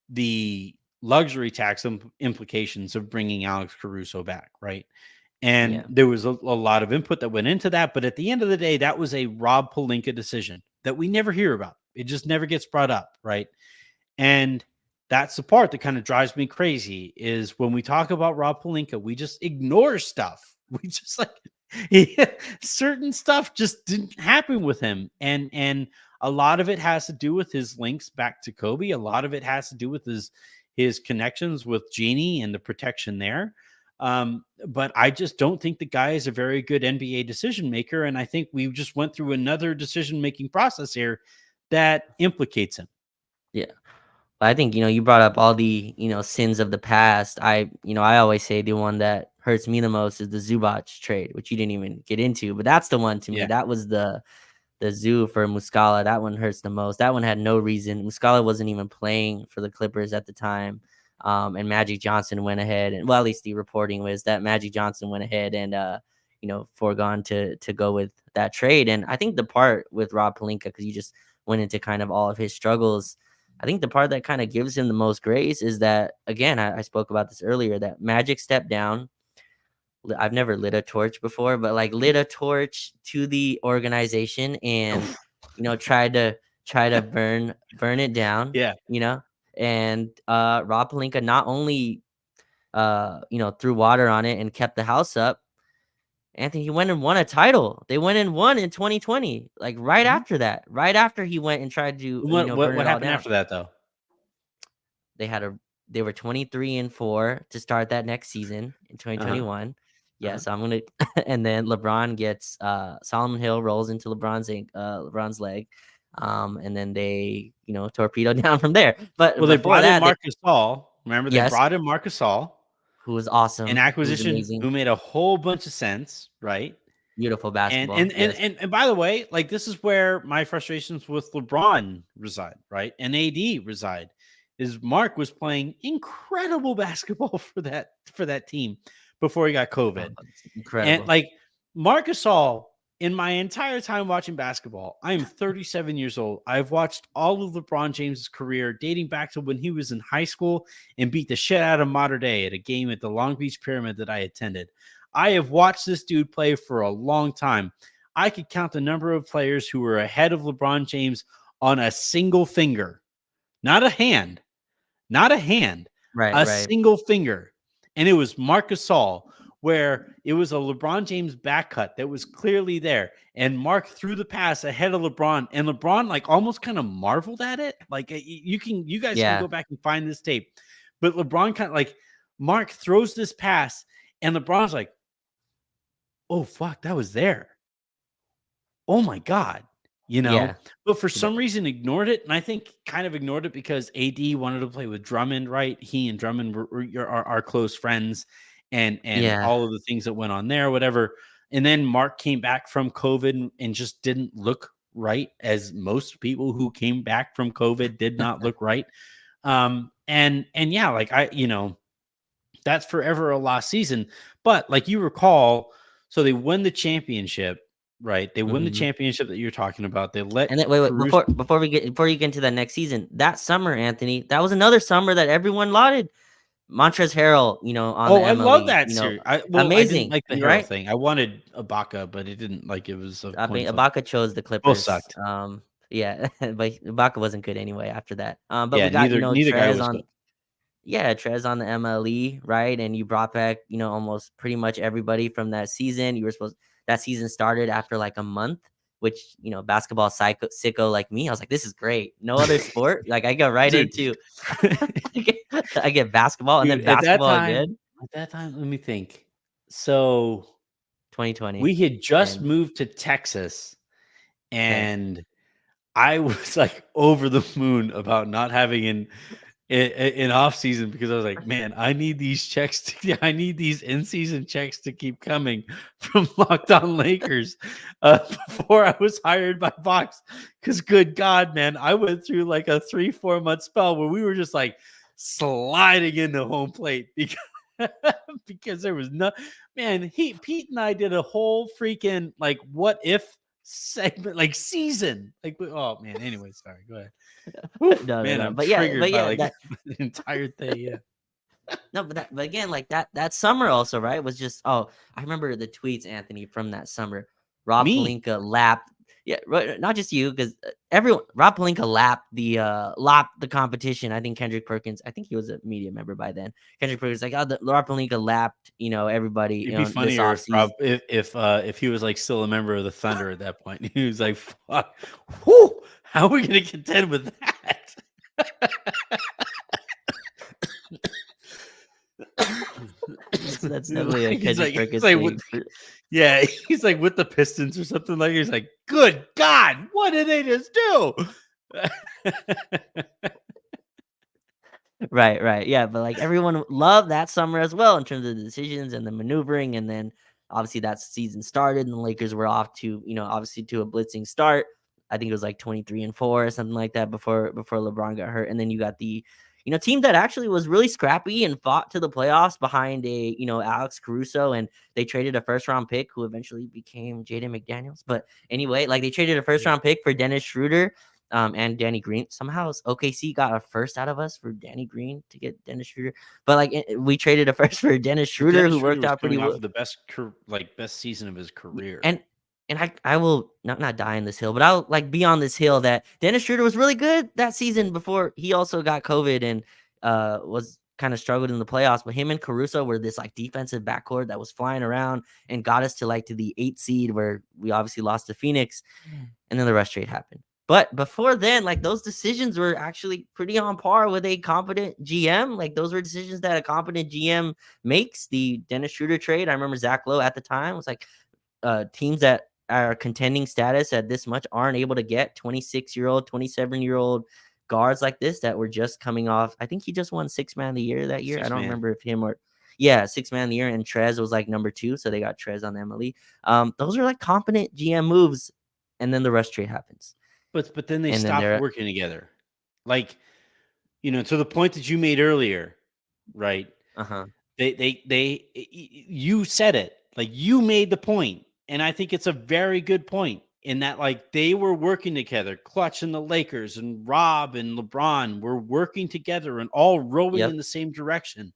Speaker 1: the luxury tax implications of bringing Alex Caruso back, right? And
Speaker 2: Yeah.
Speaker 1: there was a lot of input that went into that. But at the end of the day, that was a Rob Pelinka decision that we never hear about. It just never gets brought up. Right. And that's the part that kind of drives me crazy is when we talk about Rob Pelinka, we just ignore stuff. We just like certain stuff just didn't happen with him. And a lot of it has to do with his links back to Kobe. A lot of it has to do with his connections with Jeanie and the protection there. But I just don't think the guy is a very good NBA decision maker. And I think we just went through another decision making process here that implicates him.
Speaker 2: Yeah. I think, you brought up all the, sins of the past. I always say the one that hurts me the most is the Zubac trade, which you didn't even get into, but that's the one to me.
Speaker 1: Yeah.
Speaker 2: That was the zoo for Muscala. That one hurts the most. That one had no reason. Muscala wasn't even playing for the Clippers at the time. And Magic Johnson went ahead, and well, at least the reporting was that Magic Johnson went ahead and foregone to go with that trade. And I think the part with Rob Pelinka, because you just went into kind of all of his struggles, I think the part that kind of gives him the most grace is that, again, I spoke about this earlier, that Magic stepped down. I've never lit a torch before, but like lit a torch to the organization and tried to burn it down,
Speaker 1: Yeah.
Speaker 2: and Rob Pelinka not only threw water on it and kept the house up. Anthony, he went and won a title. They went and won in 2020, like right
Speaker 1: Mhm.
Speaker 2: after that, right after he went and tried to burn
Speaker 1: What
Speaker 2: it all
Speaker 1: happened
Speaker 2: down.
Speaker 1: after that though?
Speaker 2: They had a they were 23-4 to start that next season in
Speaker 1: Uh-huh.
Speaker 2: 2021. Yeah,
Speaker 1: Uh-huh.
Speaker 2: so I'm gonna and then LeBron gets Solomon Hill rolls into LeBron's leg. And then they, torpedo down from there. But
Speaker 1: Well, they
Speaker 2: before
Speaker 1: brought in
Speaker 2: that,
Speaker 1: Marcus All. Remember, they
Speaker 2: yes,
Speaker 1: brought in Marcus All,
Speaker 2: who was
Speaker 1: an
Speaker 2: awesome, who was
Speaker 1: acquisition
Speaker 2: amazing.
Speaker 1: who made a whole bunch of sense, right?
Speaker 2: Beautiful
Speaker 1: And
Speaker 2: basketball.
Speaker 1: and and
Speaker 2: Yes.
Speaker 1: and, and by the way, like this is where my frustrations with LeBron reside, right? And AD reside. Is Mark was playing incredible basketball for that team before he got
Speaker 2: Oh,
Speaker 1: COVID.
Speaker 2: it's
Speaker 1: And
Speaker 2: incredible.
Speaker 1: like Marc Gasol, in my entire time watching basketball, I am 37 years old. I've watched all of LeBron James's career dating back to when he was in high school and beat the shit out of Mater Dei at a game at the Long Beach Pyramid that I attended. I have watched this dude play for a long time. I could count the number of players who were ahead of LeBron James on a single finger, not a hand, not a hand,
Speaker 2: Right,
Speaker 1: a
Speaker 2: right.
Speaker 1: single finger. And it was Marc Gasol, where it was a LeBron James back cut that was clearly there. And Mark threw the pass ahead of LeBron, and LeBron like almost kind of marveled at it. Like you guys can go
Speaker 2: Yeah.
Speaker 1: back and find this tape. But LeBron kind of like Mark throws this pass, and LeBron's like, oh fuck, that was there. Oh my God,
Speaker 2: Yeah.
Speaker 1: but for
Speaker 2: Th-
Speaker 1: some reason ignored it. And I think kind of ignored it because AD wanted to play with Drummond, right? He and Drummond are close friends and
Speaker 2: Yeah.
Speaker 1: all of the things that went on there, whatever. And then Mark came back from COVID and just didn't look right, as most people who came back from COVID did not look right. And yeah, like that's forever a lost season. But like you recall, so they win the championship, right? They win the
Speaker 2: Mhm.
Speaker 1: championship that you're talking about. They let
Speaker 2: And then wait,
Speaker 1: Caruso.
Speaker 2: before you get into that next season, that summer, Anthony, that was another summer that everyone lauded. Montrezl Harrell, on the
Speaker 1: Oh, I love
Speaker 2: MLE,
Speaker 1: that series. I didn't
Speaker 2: amazing,
Speaker 1: like the Hero
Speaker 2: right?
Speaker 1: thing. I wanted Ibaka, but it didn't like it was a
Speaker 2: I
Speaker 1: coin
Speaker 2: mean,
Speaker 1: flip.
Speaker 2: Ibaka chose the
Speaker 1: Both
Speaker 2: Clippers.
Speaker 1: sucked.
Speaker 2: Yeah, but Ibaka wasn't good anyway after that. But
Speaker 1: Yeah,
Speaker 2: we got,
Speaker 1: neither guy
Speaker 2: Trez
Speaker 1: was good.
Speaker 2: on, yeah, Trez on the MLE, right? And you brought back, almost pretty much everybody from that season. That season started after like a month, which, basketball sicko like me, I was like, this is great. No other sport. Like I go right
Speaker 1: Dude.
Speaker 2: into, I get basketball and
Speaker 1: Dude,
Speaker 2: then basketball again.
Speaker 1: at that time, let me think. So
Speaker 2: 2020.
Speaker 1: we had just
Speaker 2: And
Speaker 1: moved to Texas,
Speaker 2: okay.
Speaker 1: and I was like over the moon about not having an off season because I was like, man, I need these checks. I need these in season checks to keep coming from Locked On Lakers before I was hired by Fox. Because good God, man, I went through like a 3-4 month spell where we were just like sliding into home plate because because there was no man. Pete and I did a whole freaking like what if segment like season oh man. Anyway, sorry. Go ahead. Oof,
Speaker 2: No, no,
Speaker 1: man,
Speaker 2: no.
Speaker 1: I'm
Speaker 2: But
Speaker 1: triggered by
Speaker 2: yeah,
Speaker 1: like
Speaker 2: that
Speaker 1: the entire thing. Yeah.
Speaker 2: no, but again, like that summer also, right? Was just I remember the tweets, Anthony, from that summer. Rob
Speaker 1: Me.
Speaker 2: Pelinka lapped, yeah, not just you, because everyone. Rob Pelinka lapped the competition. I think Kendrick Perkins. I think he was a media member by then. Kendrick Perkins like, Rob Pelinka lapped, everybody,
Speaker 1: It'd be
Speaker 2: this
Speaker 1: funnier
Speaker 2: off
Speaker 1: if Rob
Speaker 2: season.
Speaker 1: if he was like still a member of the Thunder at that point. He was like, fuck, whew, how are we gonna contend with that?
Speaker 2: That's definitely a
Speaker 1: He's
Speaker 2: Kendrick
Speaker 1: like,
Speaker 2: Perkins thing.
Speaker 1: yeah, he's like with the Pistons or something like. He's like, good God, what did they just do?
Speaker 2: Right, right. Yeah, but like everyone loved that summer as well in terms of the decisions and the maneuvering. And then obviously that season started and the Lakers were off to, obviously to a blitzing start. I think it was like 23-4 or something like that before LeBron got hurt. And then you got the, team that actually was really scrappy and fought to the playoffs behind a, Alex Caruso, and they traded a first round pick who eventually became Jaden McDaniels. But anyway, like they traded a first round pick for Dennis Schroeder and Danny Green. Somehow OKC got a first out of us for Danny Green to get Dennis Schroeder. But like we traded a first for Dennis
Speaker 1: Well,
Speaker 2: Schroeder,
Speaker 1: Dennis
Speaker 2: who
Speaker 1: Schroeder
Speaker 2: worked
Speaker 1: was
Speaker 2: out pretty
Speaker 1: coming off
Speaker 2: well.
Speaker 1: of the best season of his career.
Speaker 2: And I will not die on this hill, but I'll like be on this hill that Dennis Schroeder was really good that season before he also got COVID and was kind of struggled in the playoffs. But him and Caruso were this like defensive backcourt that was flying around and got us to the 8th seed where we obviously lost to Phoenix, and then the rush trade happened. But before then, like those decisions were actually pretty on par with a competent GM. Like those were decisions that a competent GM makes. The Dennis Schroeder trade, I remember Zach Lowe at the time was like, teams that are contending status at this much aren't able to get 26-year-old, 27-year-old guards like this that were just coming off. I think he just won 6 man of the year that year. I
Speaker 1: Six
Speaker 2: don't
Speaker 1: man.
Speaker 2: remember if him or Yeah, six man of the year, and Trez was like number 2, so they got Trez on the MLE. Those are like competent GM moves, and then the rush trade happens,
Speaker 1: But then they
Speaker 2: and then
Speaker 1: stopped
Speaker 2: they're
Speaker 1: working together. Like, to the point that you made earlier, right?
Speaker 2: uh-huh.
Speaker 1: You said it. Like, you made the point, and I think it's a very good point in that, like, they were working together. Clutch and the Lakers and Rob and LeBron were working together and all rowing
Speaker 2: Yep,
Speaker 1: in the same direction.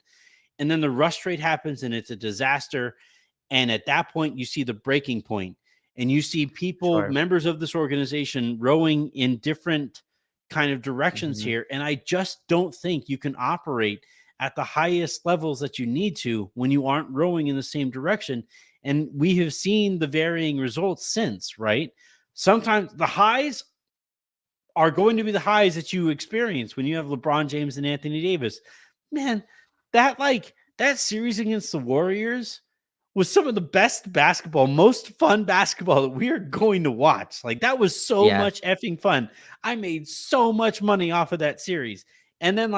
Speaker 1: And then the rush trade happens and it's a disaster. And at that point, you see the breaking point, and you see people,
Speaker 2: sure.
Speaker 1: members of this organization, rowing in different kind of directions
Speaker 2: Mhm.
Speaker 1: here. And I just don't think you can operate at the highest levels that you need to when you aren't rowing in the same direction. And we have seen the varying results since, right? Sometimes the highs are going to be the highs that you experience when you have LeBron James and Anthony Davis. Man, that series against the Warriors was some of the best basketball, most fun basketball that we are going to watch. Like, that was so
Speaker 2: Yeah.
Speaker 1: much effing fun. I made so much money off of that series. And then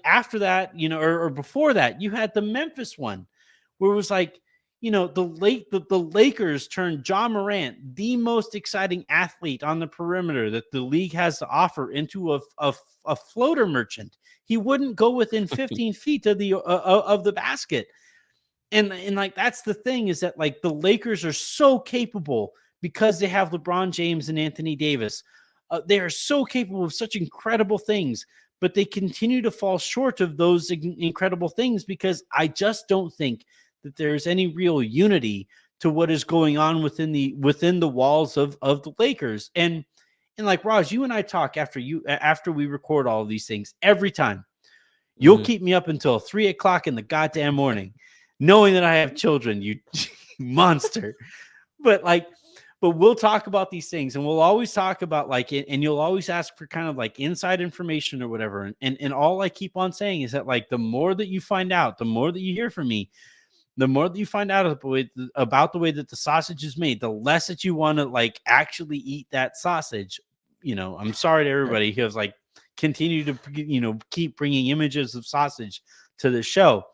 Speaker 1: after that, or before that, you had the Memphis one where it was like, the Lakers turned John Morant, the most exciting athlete on the perimeter that the league has to offer, into a floater merchant. He wouldn't go within 15 feet of the basket. And like, that's the thing, is that, like, the Lakers are so capable because they have LeBron James and Anthony Davis. They are so capable of such incredible things, but they continue to fall short of those incredible things because I just don't think that there's any real unity to what is going on within the walls of the Lakers. And like, Raj, you and I talk after we record all of these things every time. You'll
Speaker 2: Mhm.
Speaker 1: keep me up until 3 o'clock in the goddamn morning, knowing that I have children, you monster. But like, but we'll talk about these things, and we'll always talk about, like, it, and you'll always ask for kind of like inside information or whatever. And all I keep on saying is that, like, the more that you find out, the more that you hear from me, the more that you find out about the way that the sausage is made, the less that you want to, like, actually eat that sausage. I'm sorry to everybody who's like continue to keep bringing images of sausage to the show.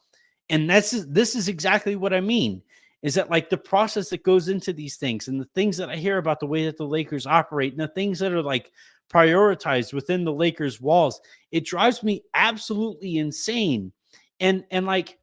Speaker 1: And this is exactly what I mean, is that, like, the process that goes into these things, and the things that I hear about the way that the Lakers operate, and the things that are, like, prioritized within the Lakers walls, it drives me absolutely insane. And like,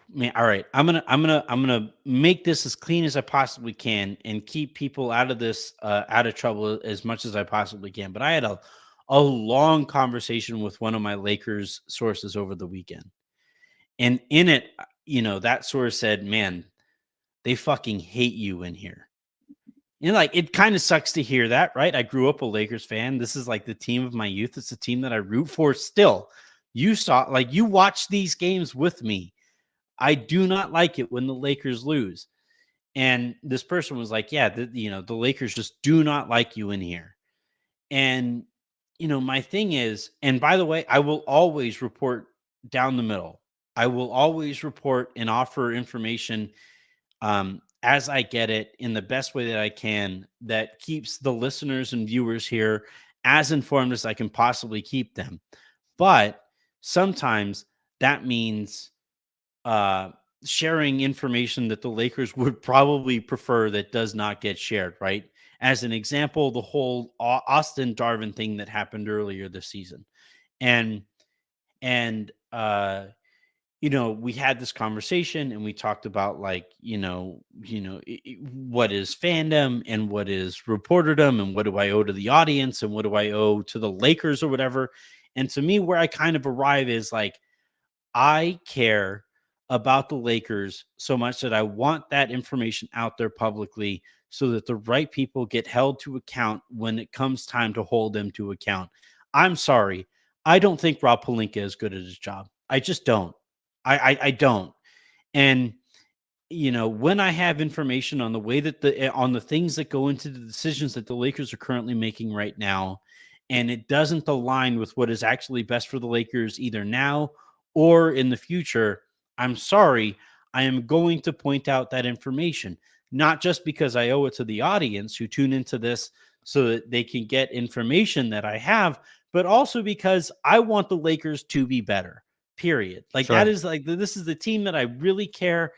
Speaker 1: man, all right, I'm gonna make this as clean as I possibly can and keep people out of this, out of trouble as much as I possibly can. But I had a long conversation with one of my Lakers sources over the weekend. And in it, that source said, "Man, they fucking hate you in here." And, like, it kind of sucks to hear that, right? I grew up a Lakers fan. This is like the team of my youth. It's a team that I root for still. You watch these games with me. I do not like it when the Lakers lose. And this person was like, "Yeah, the Lakers just do not like you in here." And my thing is, and by the way, I will always report down the middle. I will always report and offer information, as I get it, in the best way that I can, that keeps the listeners and viewers here as informed as I can possibly keep them. But sometimes that means, uh, sharing information that the Lakers would probably prefer that does not get shared, right? As an example, the whole Austin Darvin thing that happened earlier this season. And and we had this conversation, and we talked about, like, what is fandom and what is reporterdom, and what do I owe to the audience and what do I owe to the Lakers or whatever. And to me, where I kind of arrive is, like, I care about the Lakers so much that I want that information out there publicly so that the right people get held to account when it comes time to hold them to account. I'm sorry. I don't think Rob Pelinka is good at his job. I just don't. I don't. And when I have information on the way that on the things that go into the decisions that the Lakers are currently making right now, and it doesn't align with what is actually best for the Lakers either now or in the future, I'm sorry, I am going to point out that information, not just because I owe it to the audience who tune into this so that they can get information that I have, but also because I want the Lakers to be better. Period. Like that
Speaker 2: Sure.
Speaker 1: is like this is the team that I really care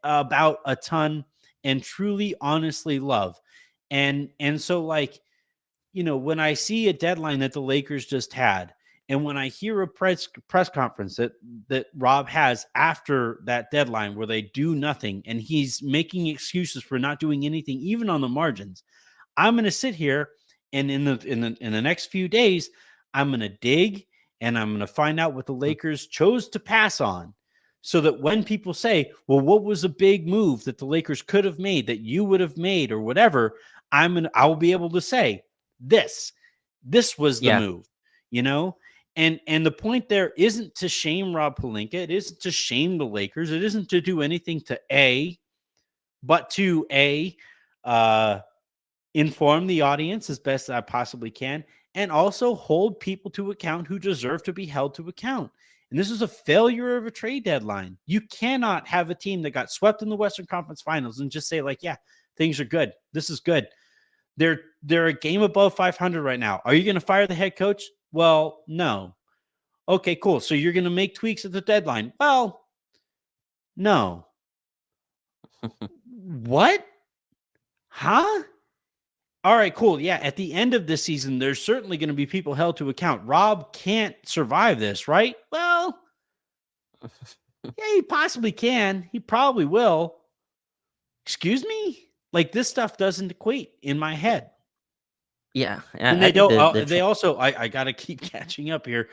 Speaker 1: about a ton and truly honestly love. And so like, when I see a deadline that the Lakers just had, and when I hear a press conference that Rob has after that deadline where they do nothing and he's making excuses for not doing anything, even on the margins, I'm going to sit here and in the next few days, I'm going to dig and I'm going to find out what the Lakers chose to pass on, so that when people say, "Well, what was a big move that the Lakers could have made that you would have made or whatever?" I will be able to say, "This this was the
Speaker 2: Yeah.
Speaker 1: move," you know? And the point there isn't to shame Rob Pelinka. It isn't to shame the Lakers. It isn't to do anything to but to uh inform the audience as best as I possibly can, and also hold people to account who deserve to be held to account. And this is a failure of a trade deadline. You cannot have a team that got swept in the Western Conference Finals and just say like, "Yeah, things are good. This is good." They're a game above 500 right now. Are you going to fire the head coach? Well, no. Okay, cool. So you're going to make tweaks at the deadline? Well, no. What? Huh? All right, cool. Yeah, at the end of this season, there's certainly going to be people held to account. Rob can't survive this, right? Well, yeah, he possibly can. He probably will. Excuse me? Like this stuff doesn't equate in my head.
Speaker 2: Yeah,
Speaker 1: And
Speaker 2: I
Speaker 1: they
Speaker 2: think
Speaker 1: don't.
Speaker 2: the
Speaker 1: They also. I gotta keep catching up here,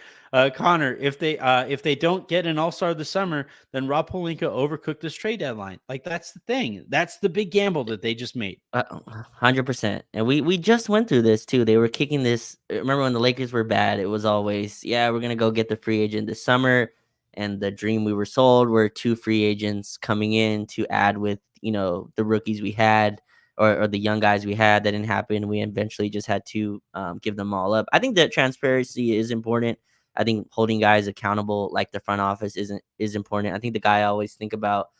Speaker 1: Connor. If they don't get an All Star this summer, then Rob Pelinka overcooked this trade deadline. Like that's the thing. That's the big gamble that they just made.
Speaker 2: 100%. And we just went through this too. They were kicking this. Remember when the Lakers were bad? It was always, yeah, we're gonna go get the free agent this summer. And the dream we were sold were two free agents coming in to add with the rookies we had, or the young guys we had. That didn't happen. We eventually just had to give them all up. I think that transparency is important. I think holding guys accountable, like the front office, is important. I think the guy I always think about,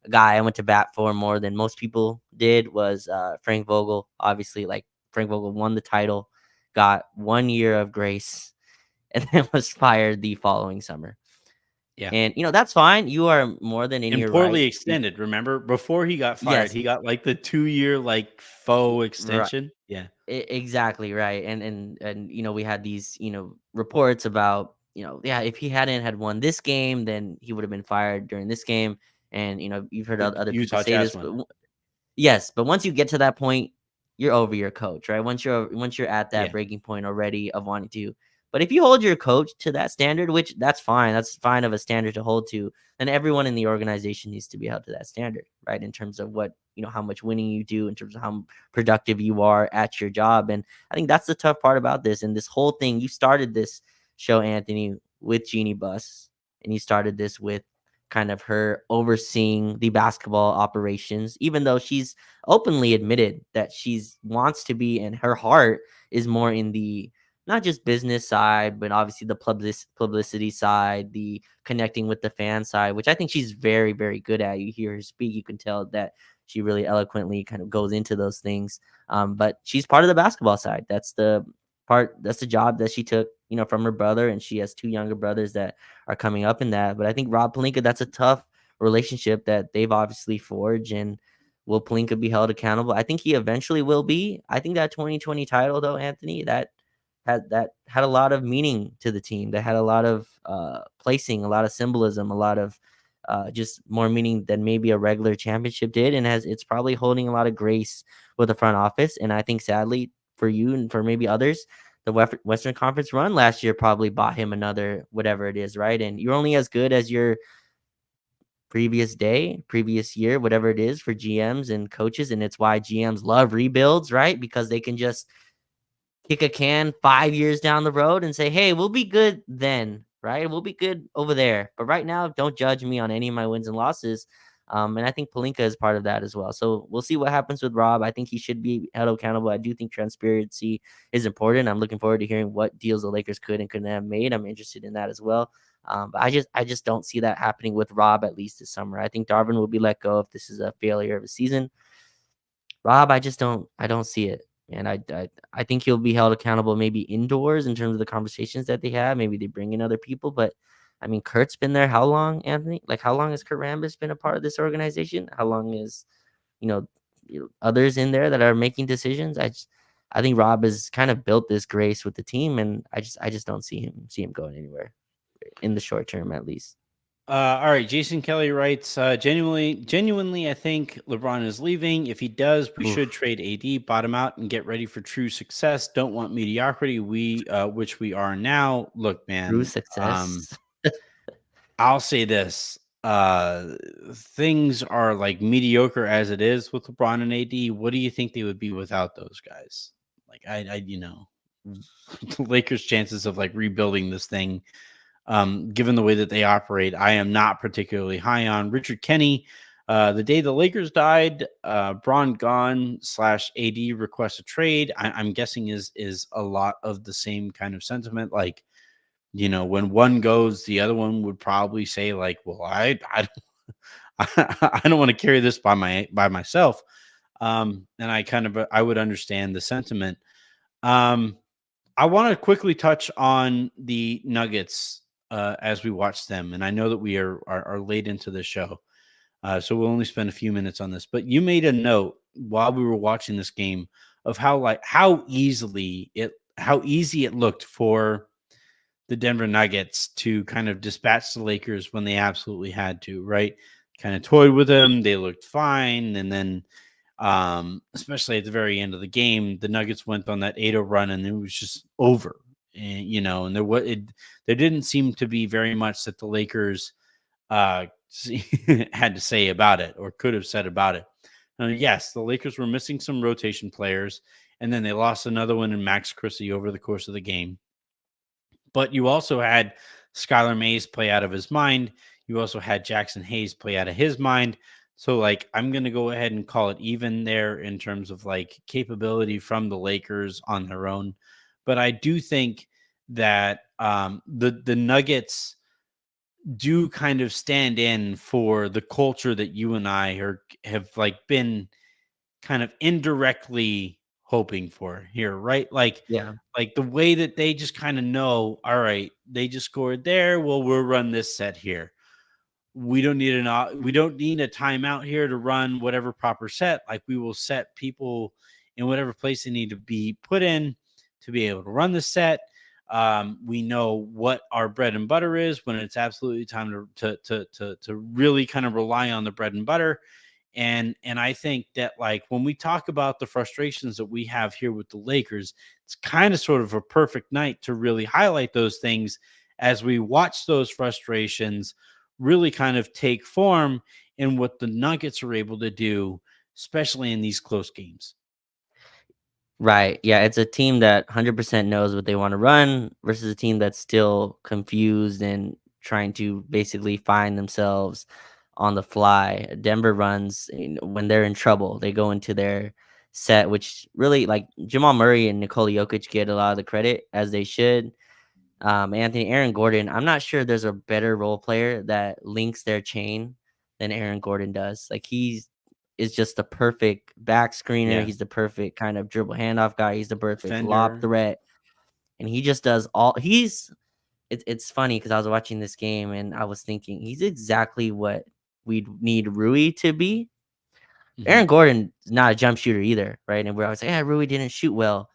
Speaker 2: a guy I went to bat for more than most people did, was Frank Vogel. Obviously, like, Frank Vogel won the title, got 1 year of grace, and then was fired the following summer.
Speaker 1: Yeah.
Speaker 2: And that's fine. You are more than in
Speaker 1: And
Speaker 2: your
Speaker 1: poorly
Speaker 2: right.
Speaker 1: extended. Remember, before he got fired,
Speaker 2: Yes,
Speaker 1: he got like the 2 year like faux
Speaker 2: right.
Speaker 1: extension. Yeah.
Speaker 2: Exactly right. And we had these reports about yeah, if he hadn't had won this game, then he would have been fired during this game. And you've heard
Speaker 1: The
Speaker 2: other people
Speaker 1: Utah
Speaker 2: say
Speaker 1: Jazz
Speaker 2: this,
Speaker 1: one.
Speaker 2: but yes, but once you get to that point, you're over your coach, right? Once you're at that
Speaker 1: Yeah.
Speaker 2: breaking point already of wanting to. But if you hold your coach to that standard, which that's fine of a standard to hold to, then everyone in the organization needs to be held to that standard, right? In terms of what, how much winning you do, in terms of how productive you are at your job. And I think that's the tough part about this. And this whole thing, you started this show, Anthony, with Jeanie Buss, and you started this with kind of her overseeing the basketball operations, even though she's openly admitted that she's wants to be, and her heart is more in the, not just business side, but obviously the publicity side, the connecting with the fan side, which I think she's very, very good at. You hear her speak, you can tell that she really eloquently kind of goes into those things. But she's part of the basketball side. That's the job that she took, from her brother, and she has two younger brothers that are coming up in that. But I think Rob Pelinka, that's a tough relationship that they've obviously forged. And will Pelinka be held accountable? I think he eventually will be. I think that 2020 title, though, Anthony, that had a lot of meaning to the team. That had a lot of placing, a lot of symbolism, a lot of just more meaning than maybe a regular championship did, and it's probably holding a lot of grace with the front office. And I think, sadly for you and for maybe others, the Western Conference run last year probably bought him another whatever it is, right? And you're only as good as your previous year, whatever it is, for GMs and coaches. And it's why GMs love rebuilds, right? Because they can just kick a can 5 years down the road and say, hey, we'll be good then, right? We'll be good over there. But right now, don't judge me on any of my wins and losses. And I think Pelinka is part of that as well. So we'll see what happens with Rob. I think he should be held accountable. I do think transparency is important. I'm looking forward to hearing what deals the Lakers could and couldn't have made. I'm interested in that as well. But I just don't see that happening with Rob, at least this summer. I think Darvin will be let go if this is a failure of a season. Rob, I don't see it. And I think he'll be held accountable maybe indoors in terms of the conversations that they have. Maybe they bring in other people, but I mean, Kurt's been there how long, Anthony? Like, how long has Kurt Rambis been a part of this organization? How long is, you know, others in there that are making decisions? I think Rob has kind of built this grace with the team, and I just don't see him going anywhere in the short term, at least.
Speaker 1: All right, Jason Kelly writes, genuinely, I think LeBron is leaving. If he does, we should
Speaker 2: Oof,
Speaker 1: trade AD, bottom out, and get ready for true success. Don't want mediocrity, which we are now. Look,
Speaker 2: true
Speaker 1: man,
Speaker 2: success.
Speaker 1: I'll say this: things are like mediocre as it is with LeBron and AD. What do you think they would be without those guys? Like, the Lakers' chances of like rebuilding this thing, given the way that they operate, I am not particularly high on. Richard Kenny, the day the Lakers died, Braun gone / AD request a trade. I'm guessing is a lot of the same kind of sentiment. Like, when one goes, the other one would probably say like, well, I I don't want to carry this by myself. And I would understand the sentiment. Um, I want to quickly touch on the Nuggets as we watch them, and I know that we are late into the show, so we'll only spend a few minutes on this. But you made a note while we were watching this game of how easy it looked for the Denver Nuggets to kind of dispatch the Lakers when they absolutely had to, right? Kind of toyed with them, they looked fine, and then especially at the very end of the game, the Nuggets went on that 8-0 run and it was just over. And there didn't seem to be very much that the Lakers uh had to say about it or could have said about it. Yes, the Lakers were missing some rotation players, and then they lost another one in Max Chrissy over the course of the game. But you also had Skylar Mays play out of his mind. You also had Jackson Hayes play out of his mind. So, like, I'm going to go ahead and call it even there in terms of like capability from the Lakers on their own. But I do think that the Nuggets do kind of stand in for the culture that you and I have like been kind of indirectly hoping for here, right?
Speaker 2: Yeah.
Speaker 1: Like the way that they just kind of know, all right, they just scored there. Well, we'll run this set here. We don't need a timeout here to run whatever proper set. Like we will set people in whatever place they need to be put in to be able to run the set. We know what our bread and butter is when it's absolutely time to really kind of rely on the bread and butter. And I think that like when we talk about the frustrations that we have here with the Lakers, it's kind of sort of a perfect night to really highlight those things as we watch those frustrations really kind of take form in what the Nuggets are able to do, especially in these close games.
Speaker 2: Right. Yeah, it's a team that 100% knows what they want to run versus a team that's still confused and trying to basically find themselves on the fly. Denver runs when they're in trouble. They go into their set, which really like Jamal Murray and Nikola Jokic get a lot of the credit as they should. Anthony Aaron Gordon, I'm not sure there's a better role player that links their chain than Aaron Gordon does. Like he's is just the perfect back screener.
Speaker 1: Yeah.
Speaker 2: He's the perfect kind of dribble handoff guy. He's the perfect lob
Speaker 1: Defender.
Speaker 2: threat. And he just does all it's funny because I was watching this game and I was thinking he's exactly what we need Rui to be.
Speaker 1: Hmm.
Speaker 2: Aaron Gordon is not a jump shooter either, right? And we're always like, yeah, Rui didn't shoot well.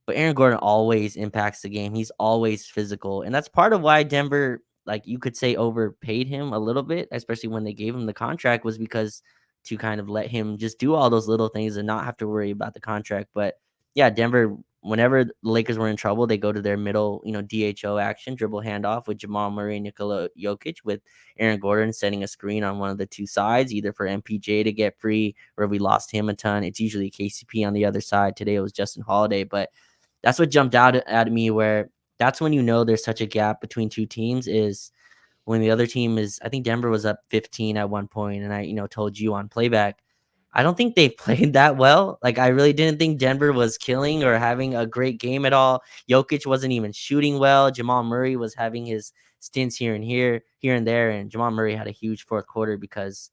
Speaker 2: But Aaron Gordon always impacts the game. He's always physical. And that's part of why Denver, like you could say, overpaid him a little bit, especially when they gave him the contract, was because to kind of let him just do all those little things and not have to worry about the contract. But yeah, Denver, whenever the Lakers were in trouble, they go to their middle, DHO action, dribble handoff with Jamal Murray and Nikola Jokic, with Aaron Gordon setting a screen on one of the two sides, either for MPJ to get free, or if we lost him a ton, it's usually KCP on the other side. Today it was Justin Holiday, but that's what jumped out at me, where that's when there's such a gap between two teams is when the other team is. I think Denver was up 15 at one point, and I told you on playback, I don't think they've played that well. Like I really didn't think Denver was killing or having a great game at all. Jokic wasn't even shooting well. Jamal Murray was having his stints here and there, and Jamal Murray had a huge fourth quarter because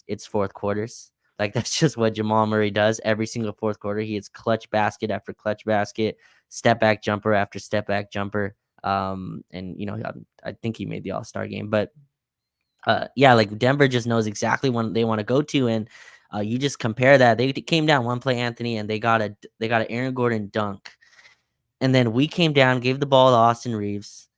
Speaker 2: it's fourth quarters. Like that's just what Jamal Murray does every single fourth quarter. He hits clutch basket after clutch basket, step back jumper after step back jumper. And I think he made the All-Star game, but yeah, like Denver just knows exactly when they want to go to, and you just compare that. They came down one play, Anthony, and they got an Aaron Gordon dunk, and then we came down, gave the ball to Austin Reeves,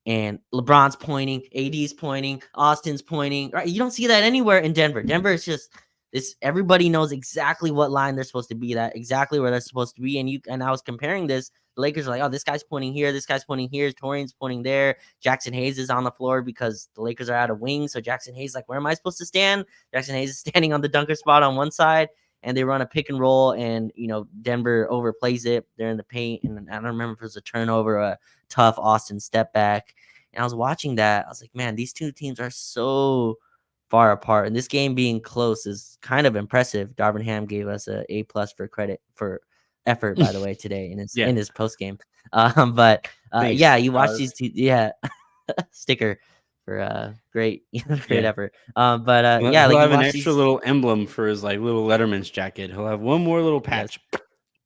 Speaker 2: and LeBron's pointing, AD's pointing, Austin's pointing. Right? You don't see that anywhere in Denver. Denver is just this. Everybody knows exactly what line they're supposed to be at, exactly where they're supposed to be. And I was comparing this. The Lakers are like, oh, this guy's pointing here, this guy's pointing here, Torian's pointing there. Jackson Hayes is on the floor because the Lakers are out of wings. So Jackson Hayes like, where am I supposed to stand? Jackson Hayes is standing on the dunker spot on one side, and they run a pick and roll, and Denver overplays it. They're in the paint, and I don't remember if it was a turnover or a tough Austin step back. And I was watching that. I was like, man, these two teams are so far apart. And this game being close is kind of impressive. Darvin Ham gave us A+ for credit for effort, by the way, today in his
Speaker 1: Yeah.
Speaker 2: in his post game. But
Speaker 1: Thanks,
Speaker 2: yeah, you watch
Speaker 1: Darv.
Speaker 2: these two. Yeah, sticker for great
Speaker 1: Yeah.
Speaker 2: effort. But yeah,
Speaker 1: He'll
Speaker 2: like you
Speaker 1: have an
Speaker 2: watch
Speaker 1: extra
Speaker 2: these.
Speaker 1: little emblem for his like little Letterman's jacket. He'll have one more little
Speaker 2: Yes.
Speaker 1: patch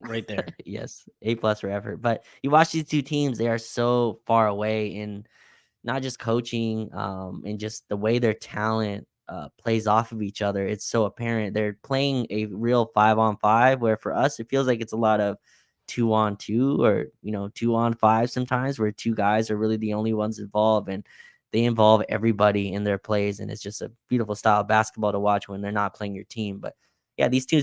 Speaker 1: right there.
Speaker 2: Yes, A+ for effort. But you watch these two teams; they are so far away in not just coaching, and just the way their talent plays off of each other. It's so apparent. They're playing a real 5-on-5, where for us it feels like it's a lot of 2-on-2 or 2-on-5 sometimes, where two guys are really the only ones involved, and they involve everybody in their plays, and it's just a beautiful style of basketball to watch when they're not playing your team. But yeah, these two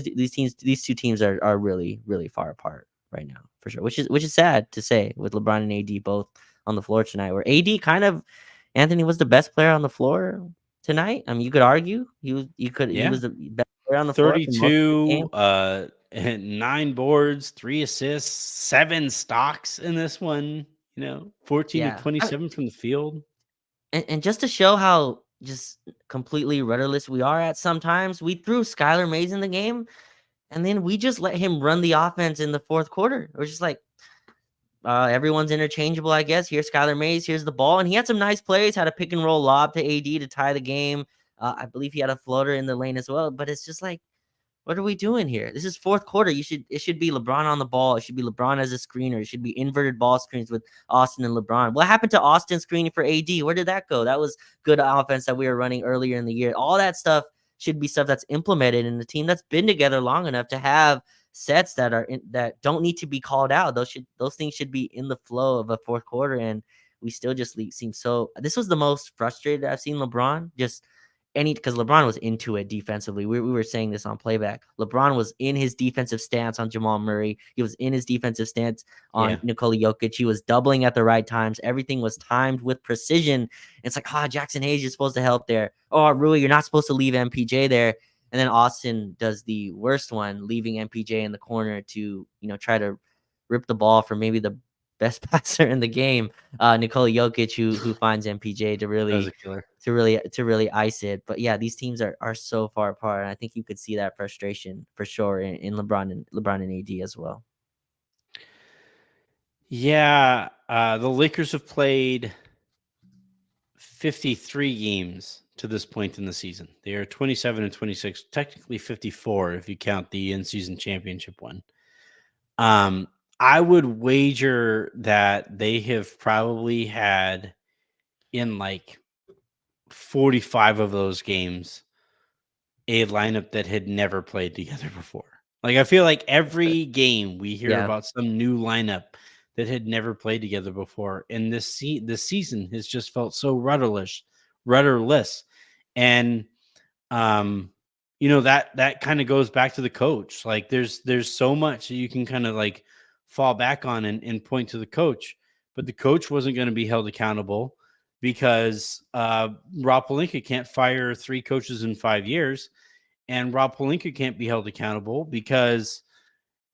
Speaker 2: teams are really, really far apart right now for sure, which is sad to say with LeBron and AD both on the floor tonight. Where AD kind of, Anthony, was the best player on the floor tonight. I mean, you could argue he
Speaker 1: Yeah.
Speaker 2: was the best player on the floor for most of the
Speaker 1: 32,
Speaker 2: game.
Speaker 1: 9 boards, 3 assists, 7 stocks in this one, 14 to
Speaker 2: Yeah,
Speaker 1: 27 from the field.
Speaker 2: and just to show how just completely rudderless we are at sometimes, we threw Skylar Mays in the game, and then we just let him run the offense in the fourth quarter. It was just like, everyone's interchangeable, I guess. Here's Skylar Mays. Here's the ball. And he had some nice plays, had a pick and roll lob to AD to tie the game. I believe he had a floater in the lane as well. But it's just like, what are we doing here? This is fourth quarter. It should be LeBron on the ball. It should be LeBron as a screener. It should be inverted ball screens with Austin and LeBron. What happened to Austin screening for AD? Where did that go? That was good offense that we were running earlier in the year. All that stuff should be stuff that's implemented in the team that's been together long enough to have sets that don't need to be called out. Those things should be in the flow of a fourth quarter, and we still just seem so. This was the most frustrated I've seen LeBron just because LeBron was into it defensively. We were saying this on playback. LeBron was in his defensive stance on Jamal Murray. He was in his defensive stance on
Speaker 1: Yeah.
Speaker 2: Nikola Jokic. He was doubling at the right times. Everything was timed with precision. It's like, Jackson Hayes, you're supposed to help there. Oh, Rui, you're not supposed to leave MPJ there. And then Austin does the worst one, leaving MPJ in the corner to, try to rip the ball from maybe the best passer in the game, Nikola Jokic, who finds MPJ to
Speaker 1: That was
Speaker 2: really
Speaker 1: a killer.
Speaker 2: ice it. But yeah, these teams are so far apart, and I think you could see that frustration for sure in LeBron and AD as well.
Speaker 1: Yeah. The Lakers have played 53 games to this point in the season. They are 27 and 26, technically 54 if you count the in-season championship one. I would wager that they have probably had in like 45 of those games a lineup that had never played together before. Like I feel like every game we hear
Speaker 2: Yeah.
Speaker 1: about some new lineup that had never played together before, and this season has just felt so rudderless, and that kind of goes back to the coach. Like there's so much that you can kind of like fall back on and point to the coach, but the coach wasn't going to be held accountable because Rob Pelinka can't fire 3 coaches in 5 years, and Rob Pelinka can't be held accountable because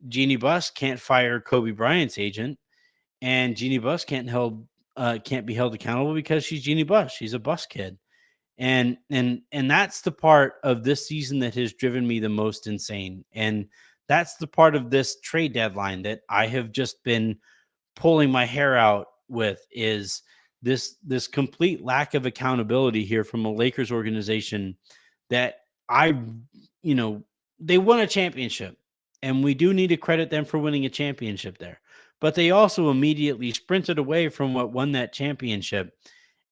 Speaker 1: Jeanie Buss can't fire Kobe Bryant's agent, and Jeanie Buss can't be held accountable because she's Jeanie Buss. She's a Buss kid. And that's the part of this season that has driven me the most insane. And that's the part of this trade deadline that I have just been pulling my hair out with, is this complete lack of accountability here from a Lakers organization that I they won a championship, and we do need to credit them for winning a championship there. But they also immediately sprinted away from what won that championship,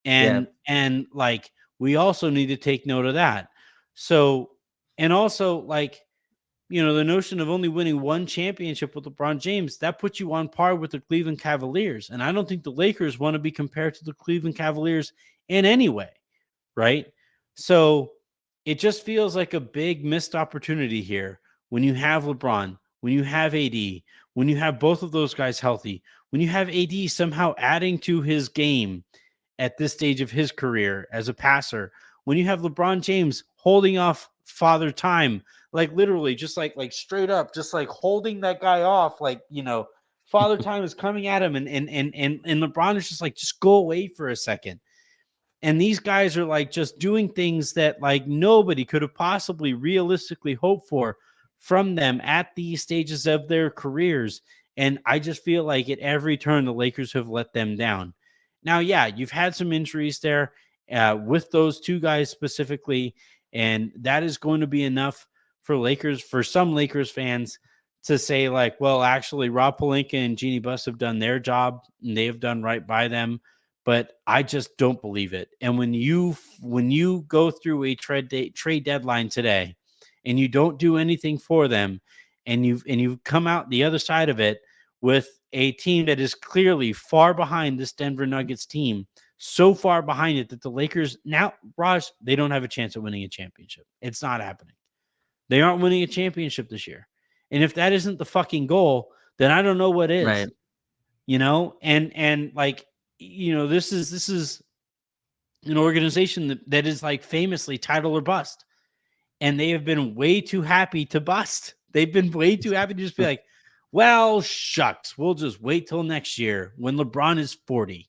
Speaker 2: Yeah.
Speaker 1: and like we also need to take note of that. So, and also like the notion of only winning one championship with LeBron James, that puts you on par with the Cleveland Cavaliers, and I don't think the Lakers want to be compared to the Cleveland Cavaliers in any way, right? So it just feels like a big missed opportunity here when you have LeBron, when you have AD, when you have both of those guys healthy, when you have AD somehow adding to his game at this stage of his career as a passer, when you have LeBron James holding off father time, like literally just like straight up, just like holding that guy off, like father time is coming at him, and LeBron is just like, just go away for a second. And these guys are like just doing things that like nobody could have possibly realistically hoped for from them at these stages of their careers. And I just feel like at every turn, the Lakers have let them down. Now, yeah, you've had some injuries there with those two guys specifically, and that is going to be enough for some Lakers fans to say like, well, actually, Rob Pelinka and Jeanie Buss have done their job and they have done right by them, but I just don't believe it. And when you go through a trade deadline today and you don't do anything for them, and you've come out the other side of it with a team that is clearly far behind this Denver Nuggets team, so far behind it that the Lakers now, Raj, they don't have a chance of winning a championship. It's not happening. They aren't winning a championship this year. And if that isn't the fucking goal, then I don't know what is.
Speaker 2: Right.
Speaker 1: And like, this is an organization that is like famously title or bust. And they have been way too happy to bust. They've been way too happy to just be like, well, shucks, we'll just wait till next year when LeBron is 40.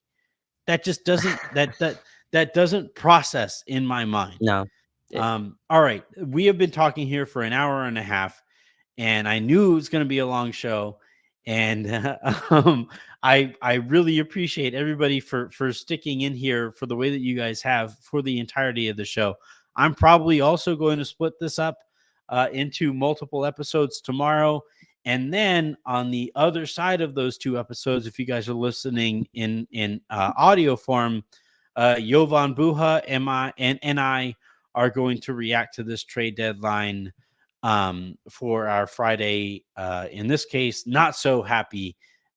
Speaker 1: That just doesn't that doesn't process in my mind.
Speaker 2: No.
Speaker 1: All right. We have been talking here for an hour and a half, and I knew it was going to be a long show. And I really appreciate everybody for sticking in here for the way that you guys have for the entirety of the show. I'm probably also going to split this up into multiple episodes tomorrow. And then on the other side of those two episodes, if you guys are listening in audio form, Jovan Buha and I are going to react to this trade deadline for our Friday, in this case, not so happy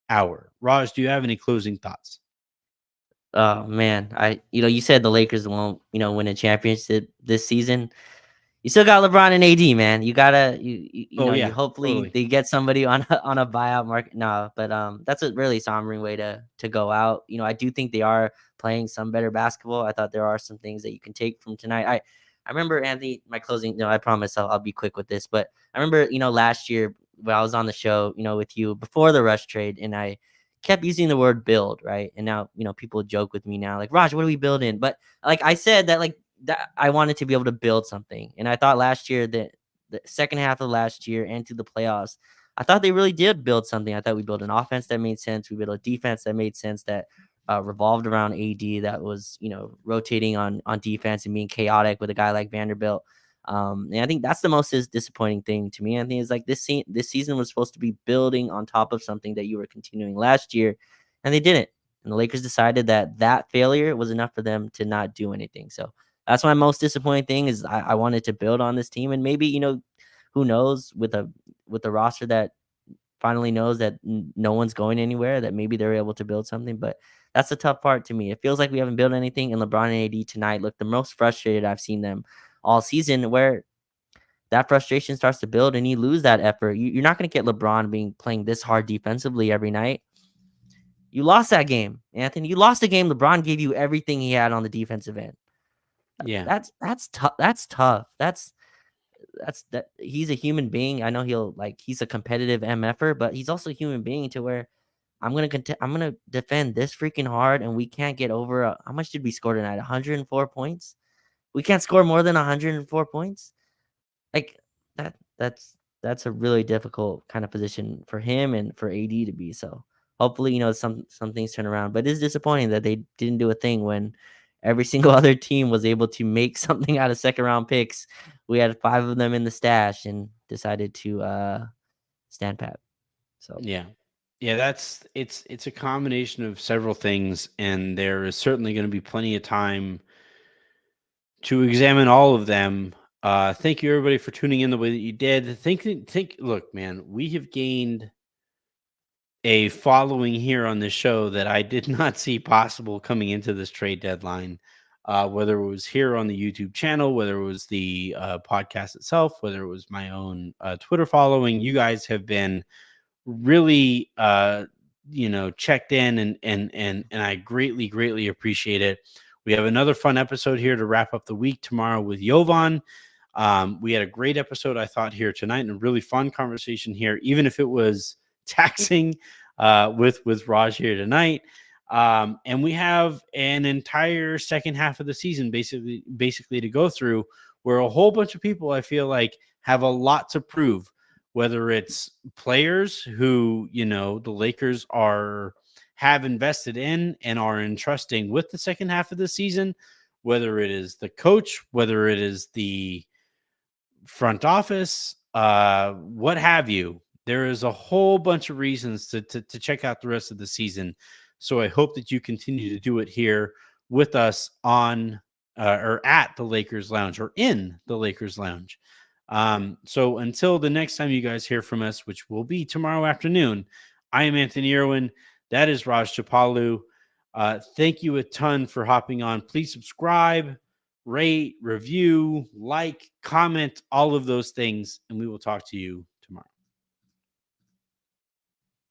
Speaker 1: hour. Raj, do you have any closing thoughts?
Speaker 2: Oh man, you said the Lakers won't, win a championship this season. You still got LeBron and AD, man. You gotta,
Speaker 1: Oh
Speaker 2: you
Speaker 1: yeah,
Speaker 2: hopefully
Speaker 1: totally.
Speaker 2: they get somebody on a buyout market. No, but that's a really sombering way to go out. I do think they are playing some better basketball. I thought there are some things that you can take from tonight. I remember, Anthony, my closing. No, I promise I'll be quick with this. But I remember, last year when I was on the show, with you before the Rush trade, and I kept using the word build, right? And now, people joke with me now, like, Raj, what are we building? But like I said that, like, that I wanted to be able to build something. And I thought last year that the second half of last year and to the playoffs, I thought they really did build something. I thought we built an offense that made sense. We built a defense that made sense, that revolved around AD, that was, rotating on defense and being chaotic with a guy like Vanderbilt. And I think that's the most disappointing thing to me. I think is like this season was supposed to be building on top of something that you were continuing last year, and they didn't. And the Lakers decided that failure was enough for them to not do anything. So that's my most disappointing thing is I wanted to build on this team, and maybe, who knows, with a roster that finally knows that no one's going anywhere, that maybe they're able to build something. But that's the tough part to me. It feels like we haven't built anything, and LeBron and AD tonight look the most frustrated I've seen them all season, where that frustration starts to build and you lose that effort. You're not going to get LeBron playing this hard defensively every night. You lost that game, Anthony. You lost the game. LeBron gave you everything he had on the defensive end.
Speaker 1: Yeah.
Speaker 2: That's tough. That's tough. That he's a human being. I know he's a competitive MFer, but he's also a human being to where I'm gonna defend this freaking hard, and we can't get over. How much did we score tonight? 104 points. We can't score more than 104 points. Like that's a really difficult kind of position for him and for AD to be. So hopefully, some things turn around. But it's disappointing that they didn't do a thing when every single other team was able to make something out of second round picks. We had 5 of them in the stash, and decided to stand pat. So
Speaker 1: Yeah. Yeah, it's a combination of several things, and there is certainly going to be plenty of time to examine all of them. Thank you everybody for tuning in the way that you did. Look, man, we have gained a following here on this show that I did not see possible coming into this trade deadline. Whether it was here on the YouTube channel, whether it was the podcast itself, whether it was my own Twitter following, you guys have been really checked in, and I greatly appreciate it. We have another fun episode here to wrap up the week tomorrow with Jovan. We had a great episode, I thought, here tonight, and a really fun conversation here, even if it was taxing with Raj here tonight. And we have an entire second half of the season basically to go through, where a whole bunch of people, I feel like, have a lot to prove, whether it's players who, the Lakers have invested in and are entrusting with the second half of the season, whether it is the coach, whether it is the front office, what have you. There is a whole bunch of reasons to check out the rest of the season. So I hope that you continue to do it here with us on or at the Lakers Lounge or in the Lakers Lounge. So until the next time you guys hear from us, which will be tomorrow afternoon, I am Anthony Irwin. That is Raj Chipalu. Thank you a ton for hopping on. Please subscribe, rate, review, like, comment, all of those things, and we will talk to you